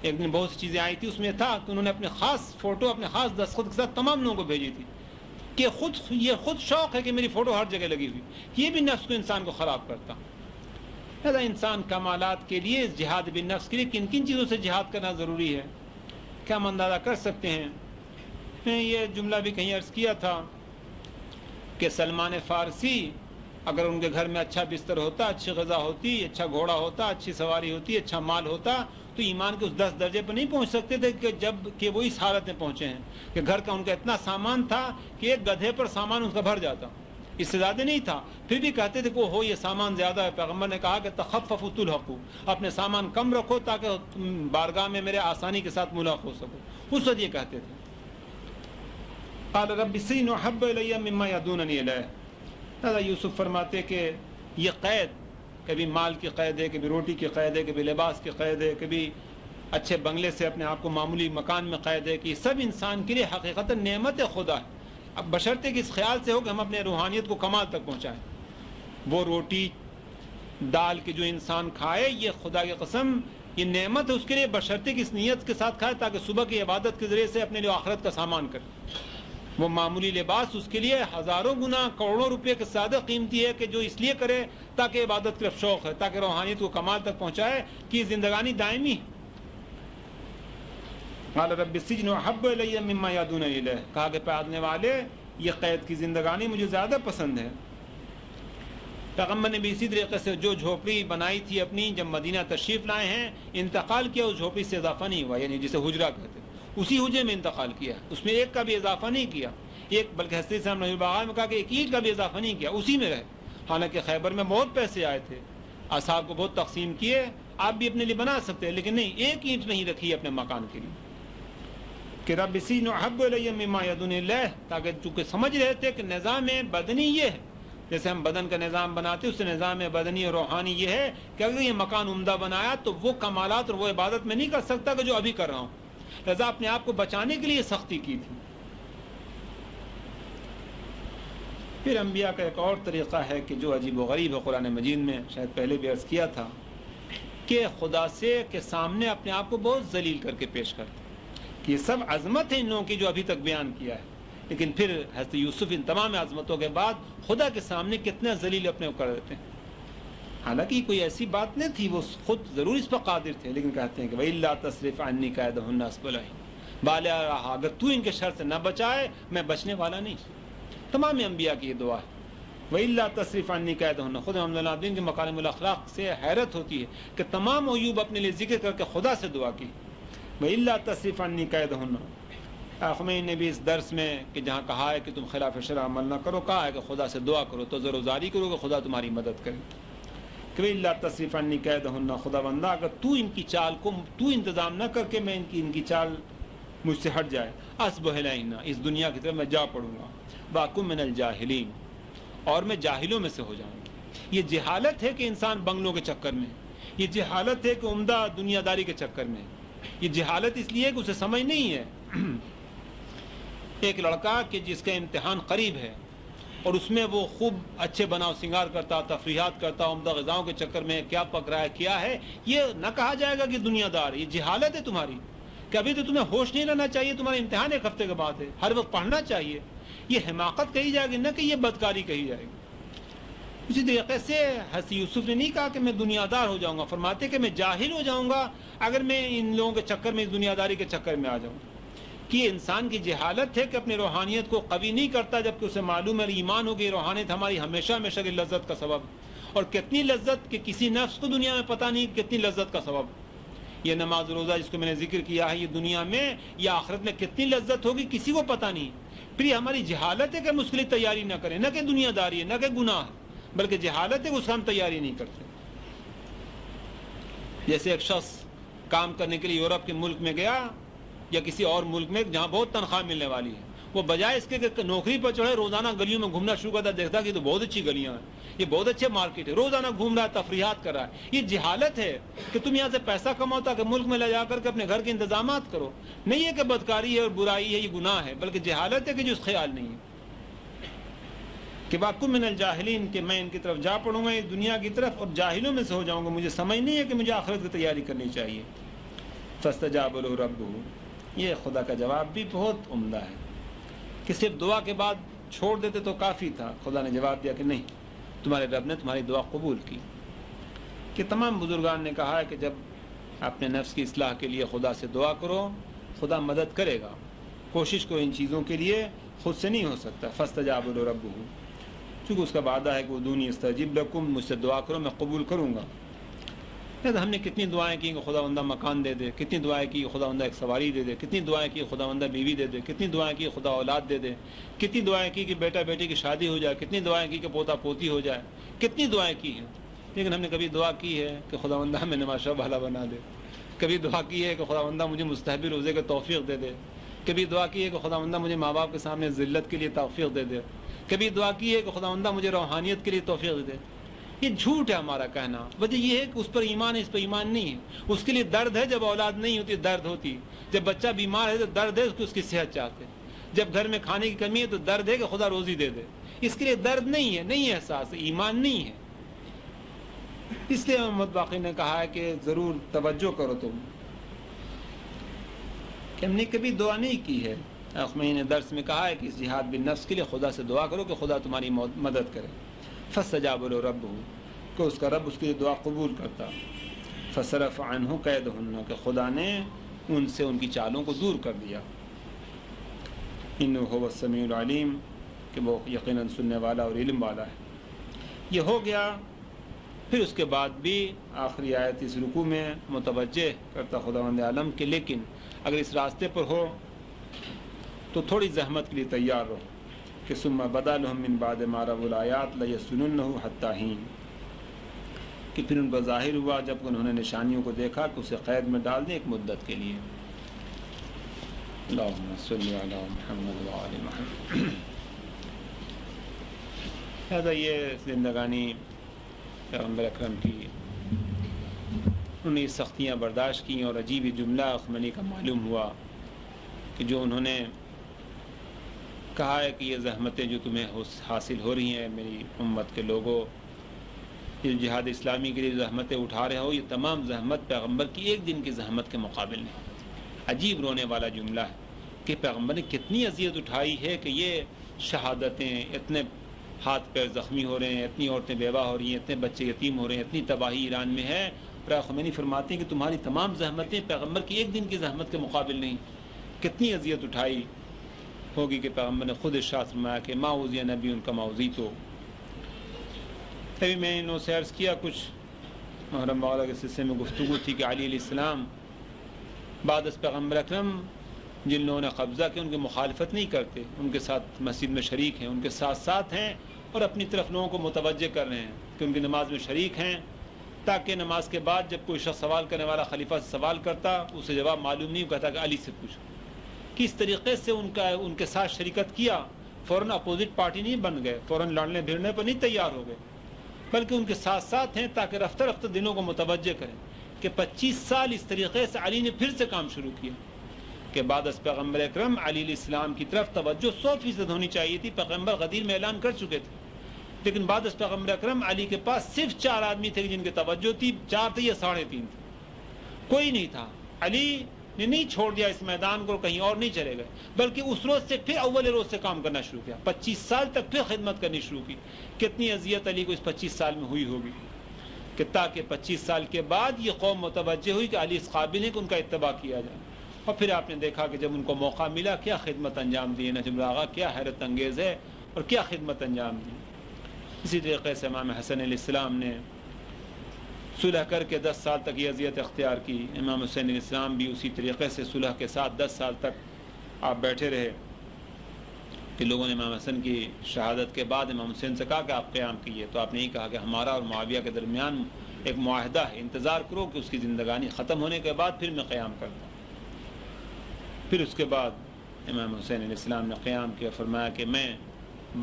ایک دن بہت سی چیزیں آئی تھی، اس میں تھا کہ انہوں نے اپنے خاص فوٹو اپنے خاص دستخط کے ساتھ تمام لوگوں کو بھیجی تھی کہ یہ خود شوق ہے کہ میری فوٹو ہر جگہ لگی ہوئی. یہ بھی نفس کو انسان کو خراب کرتا. لہذا انسان کمالات کے لیے، جہاد بالنفس کے لیے کن کن چیزوں سے جہاد کرنا ضروری ہے کیا ہم اندازہ کر سکتے ہیں. میں یہ جملہ بھی کہیں عرض کیا تھا کہ سلمان فارسی اگر ان کے گھر میں اچھا بستر ہوتا، اچھی غذا ہوتی، اچھا گھوڑا ہوتا، اچھی سواری ہوتی، اچھا مال ہوتا، تو ایمان کے اس 10 درجے پر نہیں پہنچ سکتے تھے کہ جب کہ وہ اس حالت میں پہنچے ہیں کہ گھر کا ان کا اتنا سامان تھا کہ ایک گدھے پر سامان ان کا بھر جاتا، اس سے زیادہ نہیں تھا. پھر بھی کہتے تھے کہ ہو یہ سامان زیادہ ہے. پیغمبر نے کہا کہ تخففوا تلحقوا، اپنے سامان کم رکھو تاکہ بارگاہ میں میرے آسانی کے ساتھ ملاقات ہو سکو. اس وقت یہ کہتے تھے. قال رب السجن احب الی مما یدوننی الیہ. حضرت یوسف فرماتے کہ یہ قید، کبھی مال کی قید ہے، کبھی روٹی کی قید ہے، کبھی لباس کی قید ہے، کبھی اچھے بنگلے سے اپنے آپ کو معمولی مکان میں قید ہے، کہ یہ سب انسان کے لیے حقیقت نعمت خدا ہے. اب بشرطے کہ اس خیال سے ہو کہ ہم اپنے روحانیت کو کمال تک پہنچائیں. وہ روٹی دال کے جو انسان کھائے، یہ خدا کی قسم یہ نعمت ہے اس کے لیے، بشرطے کہ اس نیت کے ساتھ کھائے تاکہ صبح کی عبادت کے ذریعے سے اپنے لیے آخرت کا سامان کرے. وہ معمولی لباس اس کے لیے ہزاروں گنا کروڑوں روپے کے زیادہ قیمتی ہے کہ جو اس لیے کرے تاکہ عبادت کی طرف شوق ہے، تاکہ روحانیت کو کمال تک پہنچائے کہ زندگانی دائمی. قال رب السجن احب الی مما یدوننی الیہ. کہا کہ پالنے والے یہ قید کی زندگانی مجھے زیادہ پسند ہے. پیغمبر نے بھی اسی طریقے سے جو جھوپڑی بنائی تھی اپنی، جب مدینہ تشریف لائے ہیں انتقال کیا، اس جھوپڑی سے اضافہ نہیں ہوا، یعنی جسے حجرہ کہتے ہیں اسی حجرے میں انتقال کیا، اس میں ایک کا بھی اضافہ نہیں کیا. ایک بلکہ حضرت صاحب نے باغ میں کہا کہ ایک اینٹ کا بھی اضافہ نہیں کیا، اسی میں رہے. حالانکہ خیبر میں بہت پیسے آئے تھے، اصحاب کو بہت تقسیم کیے آپ بھی اپنے لیے بنا سکتے ہیں، لیکن نہیں، ایک اینٹ نہیں رکھی اپنے مکان کے لیے کہ رب سین احب الی مما یدعون الیہ، تاکہ چونکہ سمجھ رہے تھے کہ نظام بدنی یہ ہے، جیسے ہم بدن کا نظام بناتے ہیں، اس سے نظام بدنی اور روحانی یہ ہے کہ اگر یہ مکان عمدہ بنایا تو وہ کمالات اور وہ عبادت میں نہیں کر سکتا کہ جو ابھی کر رہا ہوں، لہذا اپنے آپ کو بچانے کے لیے سختی کی تھی۔ پھر انبیاء کا ایک اور طریقہ ہے کہ جو عجیب و غریب ہے، قرآن مجید میں شاید پہلے بھی عرض کیا تھا، کہ خدا سے کے سامنے اپنے آپ کو بہت ذلیل کر کے پیش کرتے، کہ یہ سب عظمت ہے ان لوگوں کی جو ابھی تک بیان کیا ہے، لیکن پھر حضرت یوسف ان تمام عظمتوں کے بعد خدا کے سامنے کتنا ذلیل اپنے کو کر دیتے ہیں، حالانکہ کوئی ایسی بات نہیں تھی، وہ خود ضرور اس پر قادر تھے، لیکن کہتے ہیں کہ وَإِلَّا تَصْرِفْ عَنِّي كَيْدَهُنَّ أَصْبُ إِلَيْهِنَّ، بالا رہا اگر تو ان کے شر سے نہ بچائے میں بچنے والا نہیں۔ تمام انبیاء کی یہ دعا ہے، وَإِلَّا تَصْرِفْ عَنِّي كَيْدَهُنَّ۔ خود محمد العابدین کے مکارم الاخلاق سے حیرت ہوتی ہے کہ تمام عیوب اپنے لیے ذکر کر کے خدا سے دعا کی، وَإِلَّا تَصْرِفْ عَنِّي كَيْدَهُنَّ۔ خمینی نے بھی اس درس میں کہ جہاں کہا ہے کہ تم خلاف شرع عمل نہ کرو، کہا ہے کہ خدا سے دعا کرو تو ضرورزاری کرو کہ خدا تمہاری مدد کرے، کہ وَإِلَّا تَصْرِفْ عَنِّي كَيْدَهُنَّ، خدا بندہ اگر تو ان کی چال کو تو انتظام نہ کر کے میں ان کی چال مجھ سے ہٹ جائے، أَصْبُ إِلَيْهِنَّ، اس دنیا کی طرف میں جا پڑوں گا، وَأَكُن مِّنَ الْجَاهِلِينَ، اور میں جاہلوں میں سے ہو جاؤں گا۔ یہ جہالت ہے کہ انسان بنگلوں کے چکر میں، یہ جہالت ہے کہ عمدہ دنیا داری کے چکر میں، یہ جہالت اس لیے کہ اسے سمجھ نہیں ہے۔ ایک لڑکا کہ جس کا امتحان قریب ہے اور اس میں وہ خوب اچھے بناؤ سنگار کرتا، تفریحات کرتا، عمدہ غذاؤں کے چکر میں کیا پک رہا ہے کیا ہے، یہ نہ کہا جائے گا کہ دنیا دار، یہ جہالت ہے تمہاری، کہ ابھی تو تمہیں ہوش نہیں رہنا چاہیے، تمہارا امتحان ایک ہفتے کے بعد ہے، ہر وقت پڑھنا چاہیے، یہ حماقت کہی جائے گی، نہ کہ یہ بدکاری کہی جائے گی۔ اسی طریقے سے حضرت یوسف نے نہیں کہا کہ میں دنیا دار ہو جاؤں گا، فرماتے کہ میں جاہل ہو جاؤں گا اگر میں ان لوگوں کے چکر میں، اس دنیا داری کے چکر میں آ جاؤں، کہ یہ انسان کی جہالت ہے کہ اپنی روحانیت کو قوی نہیں کرتا، جبکہ اسے معلوم ہے ایمان ہو کہ روحانیت ہماری ہمیشہ ہمیشہ کی لذت کا سبب، اور کتنی لذت کہ کسی نفس کو دنیا میں پتہ نہیں کتنی لذت کا سبب، یہ نماز روزہ جس کو میں نے ذکر کیا ہے، یہ دنیا میں یا آخرت میں کتنی لذت ہوگی کسی کو پتہ نہیں۔ پھر یہ ہماری جہالت ہے کہ ہم اس کے لیے تیاری نہ کریں، نہ کہ دنیا داری ہے، نہ کہ گناہ ہے، بلکہ جہالت ہے کہ اس کا ہم تیاری نہیں کرتے۔ جیسے ایک شخص کام کرنے کے لیے یورپ کے ملک میں گیا یا کسی اور ملک میں جہاں بہت تنخواہ ملنے والی ہے، وہ بجائے اس کے کہ نوکری پر چڑھے روزانہ گلیوں میں گھومنا شروع کرتا، دیکھتا کہ تو بہت اچھی گلیاں ہیں، یہ بہت اچھے مارکیٹ ہے، روزانہ گھوم رہا ہے، تفریحات کر رہا ہے۔ یہ جہالت ہے کہ تم یہاں سے پیسہ کماؤ تاکہ ملک میں لے جا کر کے اپنے گھر کے انتظامات کرو، نہیں ہے کہ بدکاری ہے اور برائی ہے، یہ گناہ ہے، بلکہ جہالت ہے کہ جو اس خیال نہیں ہے کہ وَأَكُن مِّنَ الْجَاهِلِينَ، کہ میں ان کی طرف جا پڑوں گا، اس دنیا کی طرف، اور جاہلوں میں سے ہو جاؤں گا، مجھے سمجھ نہیں ہے کہ مجھے آخرت کی تیاری کرنی چاہیے۔ فَاسْتَجَابَ لَهُ رَبُّهُ، یہ خدا کا جواب بھی بہت عمدہ ہے کہ صرف دعا کے بعد چھوڑ دیتے تو کافی تھا، خدا نے جواب دیا کہ نہیں، تمہارے رب نے تمہاری دعا قبول کی۔ کہ تمام بزرگان نے کہا ہے کہ جب اپنے نفس کی اصلاح کے لیے خدا سے دعا کرو، خدا مدد کرے گا، کوشش کو ان چیزوں کے لیے خود سے نہیں ہو سکتا۔ فَاسْتَجَابَ لَهُ رَبُّهُ، چونکہ اس کا وعدہ ہے کہ ادعونی استجب لکم، مجھ سے دعا کرو میں قبول کروں گا۔ ہم نے کتنی دعائیں کی کہ خدا بندہ مکان دے دے، کتنی دعائیں کی کہ خدا بندہ ایک سواری دے دے، کتنی دعائیں کی کہ خدا بندہ بیوی دے دے، کتنی دعائیں کی کہ خدا اولاد دے دے، کتنی دعائیں کی کہ بیٹا بیٹی کی شادی ہو جائے، کتنی دعائیں کی کہ پوتا پوتی ہو جائے، کتنی دعائیں کی ہیں، لیکن ہم نے کبھی دعا کی ہے کہ خدا بندہ ہمیں نماز شب والا بنا دے، کبھی دعا کی ہے کہ خدا بندہ مجھے مستحب روزے کے توفیق دے دے، کبھی دعا کی ہے کہ خدا بندہ مجھے ماں باپ کے سامنے ذلت کے لیے توفیق دے دے، کبھی دعا کی ہے کہ خدا بندہ مجھے روحانیت کے لیے توفیق دے دے۔ یہ جھوٹ ہے ہمارا کہنا، وجہ یہ ہے کہ اس پر ایمان ہے، اس پر ایمان نہیں ہے۔ اس کے لیے درد ہے جب اولاد نہیں ہوتی، درد ہوتی، جب بچہ بیمار ہے تو درد ہے اس کی صحت چاہتے، جب گھر میں کھانے کی کمی ہے تو درد ہے کہ خدا روزی دے دے، اس کے لیے درد نہیں ہے، نہیں ہے احساس، ایمان نہیں ہے۔ اس لیے محمد باقی نے کہا ہے کہ ضرور توجہ کرو تم، کہ ہم نے کبھی دعا نہیں کی ہے۔ میں نے درس میں کہا ہے کہ اس جہاد بالنفس کے لیے خدا سے دعا کرو کہ خدا تمہاری مدد کرے۔ فَاسْتَجَابَ لَهُ رَبُّهُ، کہ اس کا رب اس کے لیے دعا قبول کرتا۔ فَصَرَفَ عَنْهُ كَيْدَهُنَّ، کہ خدا نے ان سے ان کی چالوں کو دور کر دیا۔ إِنَّهُ هُوَ السَّمِيعُ الْعَلِيمُ، کہ وہ یقیناً سننے والا اور علم والا ہے۔ یہ ہو گیا۔ پھر اس کے بعد بھی آخری آیت اس رکوع میں متوجہ کرتا خداوند عالم کہ لیکن اگر اس راستے پر ہو تو تھوڑی زحمت کے لیے تیار رہو، کہ ثم بدا لهم من بعد ما رأوا الآیات لیسجننه حتی حین، کہ پھر ان کا ظاہر ہوا جب انہوں نے نشانیوں کو دیکھا کہ اسے قید میں ڈال دیں ایک مدت کے لیے۔ اللہم صلی علی محمد وآل محمد۔ لہذا یہ زندگانی پیغمبر اکرم کی، انہوں نے یہ سختیاں برداشت کی، اور عجیب جملہ خمینی کا معلوم ہوا کہ جو انہوں نے کہا ہے کہ یہ زحمتیں جو تمہیں حاصل ہو رہی ہیں میری امت کے لوگوں، یہ جہاد اسلامی کے لیے زحمتیں اٹھا رہے ہو، یہ تمام زحمت پیغمبر کی ایک دن کی زحمت کے مقابل نہیں۔ عجیب رونے والا جملہ ہے کہ پیغمبر نے کتنی اذیت اٹھائی ہے کہ یہ شہادتیں، اتنے ہاتھ پیر زخمی ہو رہے ہیں، اتنی عورتیں بیوہ ہو رہی ہیں، اتنے بچے یتیم ہو رہے ہیں، اتنی تباہی ایران میں ہے، اور خمینی فرماتے ہیں کہ تمہاری تمام زحمتیں پیغمبر کی ایک دن کی زحمت کے مقابل نہیں۔ کتنی اذیت اٹھائی ہوگی کہ پیغمبر نے خود ارشاد فرمایا کہ ما اوذی نبی ان کا اوذیت۔ ابھی میں نے سے عرض کیا، کچھ محرم وغیرہ کے سلسلے میں گفتگو تھی کہ علی علیہ السلام بعد از پیغمبر اکرم جن لوگوں نے قبضہ کیا ان کی مخالفت نہیں کرتے، ان کے ساتھ مسجد میں شریک ہیں، ان کے ساتھ ساتھ ہیں، اور اپنی طرف لوگوں کو متوجہ کر رہے ہیں کہ ان کی نماز میں شریک ہیں، تاکہ نماز کے بعد جب کوئی شخص سوال کرنے والا خلیفہ سے سوال کرتا اسے جواب معلوم نہیں، کہتا کہ علی سے پوچھو۔ کس طریقے سے ان کے ساتھ شریکت کیا، فوراً اپوزٹ پارٹی نہیں بن گئے، فوراً لڑنے بھیڑنے پر نہیں تیار ہو گئے، بلکہ ان کے ساتھ ساتھ ہیں تاکہ رفتہ رفتہ دلوں کو متوجہ کریں کہ 25 سال اس طریقے سے علی نے پھر سے کام شروع کیا کہ بعد از پیغمبر اکرم علی علیہ السلام کی طرف توجہ 100% ہونی چاہیے تھی۔ پیغمبر غدیر میں اعلان کر چکے تھے، لیکن بعد از پیغمبر اکرم علی کے پاس صرف 4 آدمی تھے جن کی توجہ تھی، 4 تھے یا 3.5 تھے، کوئی نہیں تھا۔ علی نے نہیں چھوڑ دیا اس میدان کو، کہیں اور نہیں چلے گئے، بلکہ اس روز سے پھر اول روز سے کام کرنا شروع کیا، 25 سال تک پھر خدمت کرنی شروع کی۔ کتنی اذیت علی کو اس 25 سال میں ہوئی ہوگی کہ تاکہ 25 سال کے بعد یہ قوم متوجہ ہوئی کہ علی اس قابل ہے کہ ان کا اتباع کیا جائے۔ اور پھر آپ نے دیکھا کہ جب ان کو موقع ملا کیا خدمت انجام دی، نجم آغا کیا حیرت انگیز ہے، اور کیا خدمت انجام دی۔ اسی طریقے سے امام حسن علیہ السلام نے صلح کر کے 10 سال تک یہ اذیت اختیار کی، امام حسین علیہ السلام بھی اسی طریقے سے صلح کے ساتھ 10 سال تک آپ بیٹھے رہے کہ لوگوں نے امام حسن کی شہادت کے بعد امام حسین سے کہا کہ آپ قیام کیجیے، تو آپ نے ہی کہا کہ ہمارا اور معاویہ کے درمیان ایک معاہدہ ہے، انتظار کرو کہ اس کی زندگانی ختم ہونے کے بعد پھر میں قیام کرتا ہوں۔ پھر اس کے بعد امام حسین علیہ السلام نے قیام کیا، فرمایا کہ میں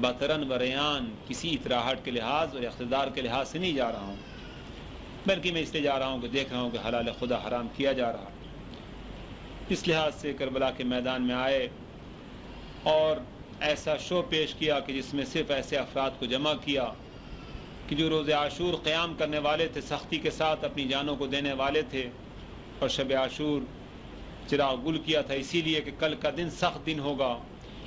بطرن وریان کسی اطراحٹ کے لحاظ اور اقتدار کے لحاظ سے نہیں جا رہا ہوں، بلکہ میں اس لیے جا رہا ہوں کہ دیکھ رہا ہوں کہ حلال خدا حرام کیا جا رہا ہے۔ اس لحاظ سے کربلا کے میدان میں آئے اور ایسا شو پیش کیا کہ جس میں صرف ایسے افراد کو جمع کیا کہ جو روز عاشور قیام کرنے والے تھے، سختی کے ساتھ اپنی جانوں کو دینے والے تھے، اور شب عاشور چراغ گل کیا تھا اسی لیے کہ کل کا دن سخت دن ہوگا،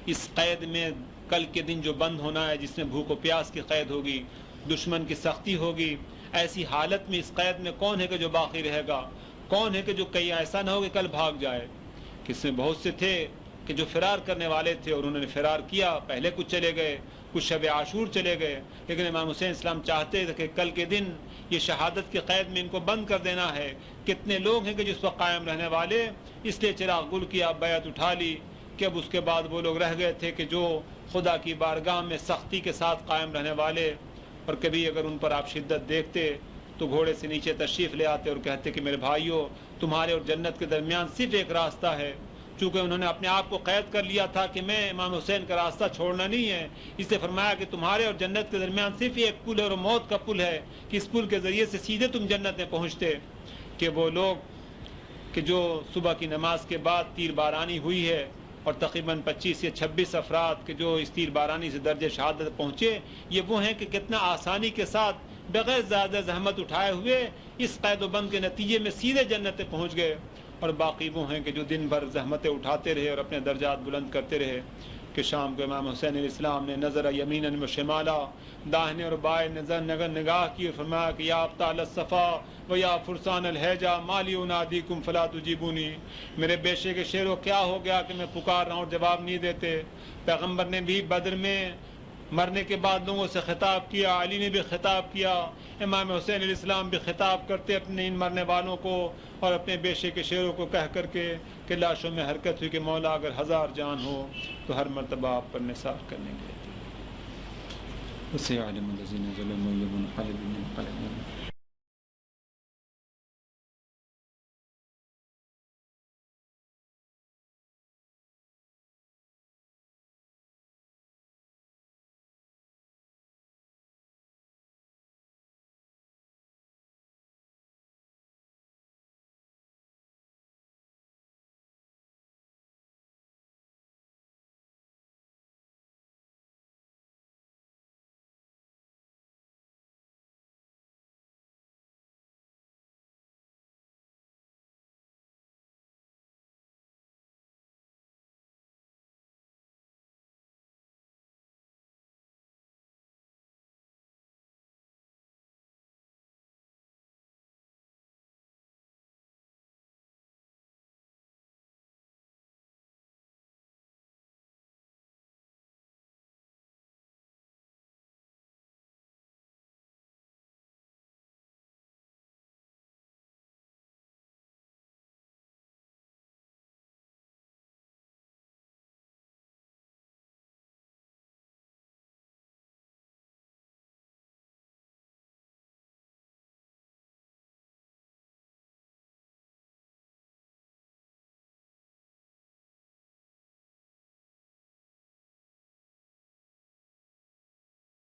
اس قید میں کل کے دن جو بند ہونا ہے، جس میں بھوک و پیاس کی قید ہوگی، دشمن کی سختی ہوگی، ایسی حالت میں اس قید میں کون ہے کہ جو باقی رہے گا، کون ہے کہ جو کہیں ایسا نہ ہو کہ کل بھاگ جائے۔ کس میں بہت سے تھے کہ جو فرار کرنے والے تھے اور انہوں نے فرار کیا، پہلے کچھ چلے گئے، کچھ شب عاشور چلے گئے، لیکن امام حسین اسلام چاہتے تھے کہ کل کے دن یہ شہادت کی قید میں ان کو بند کر دینا ہے۔ کتنے لوگ ہیں کہ جس پر قائم رہنے والے، اس لیے چراغ گل کیا، بیعت اٹھا لی کہ اب اس کے بعد وہ لوگ رہ گئے تھے کہ جو خدا کی بارگاہ میں سختی کے ساتھ قائم رہنے والے، اور کبھی اگر ان پر آپ شدت دیکھتے تو گھوڑے سے نیچے تشریف لے آتے اور کہتے کہ میرے بھائیوں، تمہارے اور جنت کے درمیان صرف ایک راستہ ہے۔ چونکہ انہوں نے اپنے آپ کو قید کر لیا تھا کہ میں امام حسین کا راستہ چھوڑنا نہیں ہے، اس نے فرمایا کہ تمہارے اور جنت کے درمیان صرف ایک پل ہے اور موت کا پل ہے، کہ اس پل کے ذریعے سے سیدھے تم جنت میں پہنچتے۔ کہ وہ لوگ کہ جو صبح کی نماز کے بعد تیر بارانی ہوئی ہے اور تقریباً 25 یا 26 افراد کہ جو اس تیر بارانی سے درجہ شہادت پہنچے، یہ وہ ہیں کہ کتنا آسانی کے ساتھ بغیر زیادہ زحمت اٹھائے ہوئے اس قید و بند کے نتیجے میں سیدھے جنت میں پہنچ گئے، اور باقی وہ ہیں کہ جو دن بھر زحمتیں اٹھاتے رہے اور اپنے درجات بلند کرتے رہے۔ کہ شام کو امام حسین علیہ السلام نے نظر یمیناً و شمالا، داہنے اور بائیں نگاہ کی، اور فرمایا کہ یا ابطال الصفا و یا فرسان الحجہ مالی انادیکم فلا تجیبونی، میرے بیشے کے شیرو کیا ہو گیا کہ میں پکار رہا ہوں اور جواب نہیں دیتے۔ پیغمبر نے بھی بدر میں مرنے کے بعد لوگوں سے خطاب کیا، علی نے بھی خطاب کیا، امام حسین علیہ السلام بھی خطاب کرتے اپنے ان مرنے والوں کو اور اپنے بیشے کے شیروں کو کہہ کر کے کہ لاشوں میں حرکت ہوئی کہ مولا اگر 1000 جان ہو تو ہر مرتبہ آپ پر نثار کرنے کے لیے۔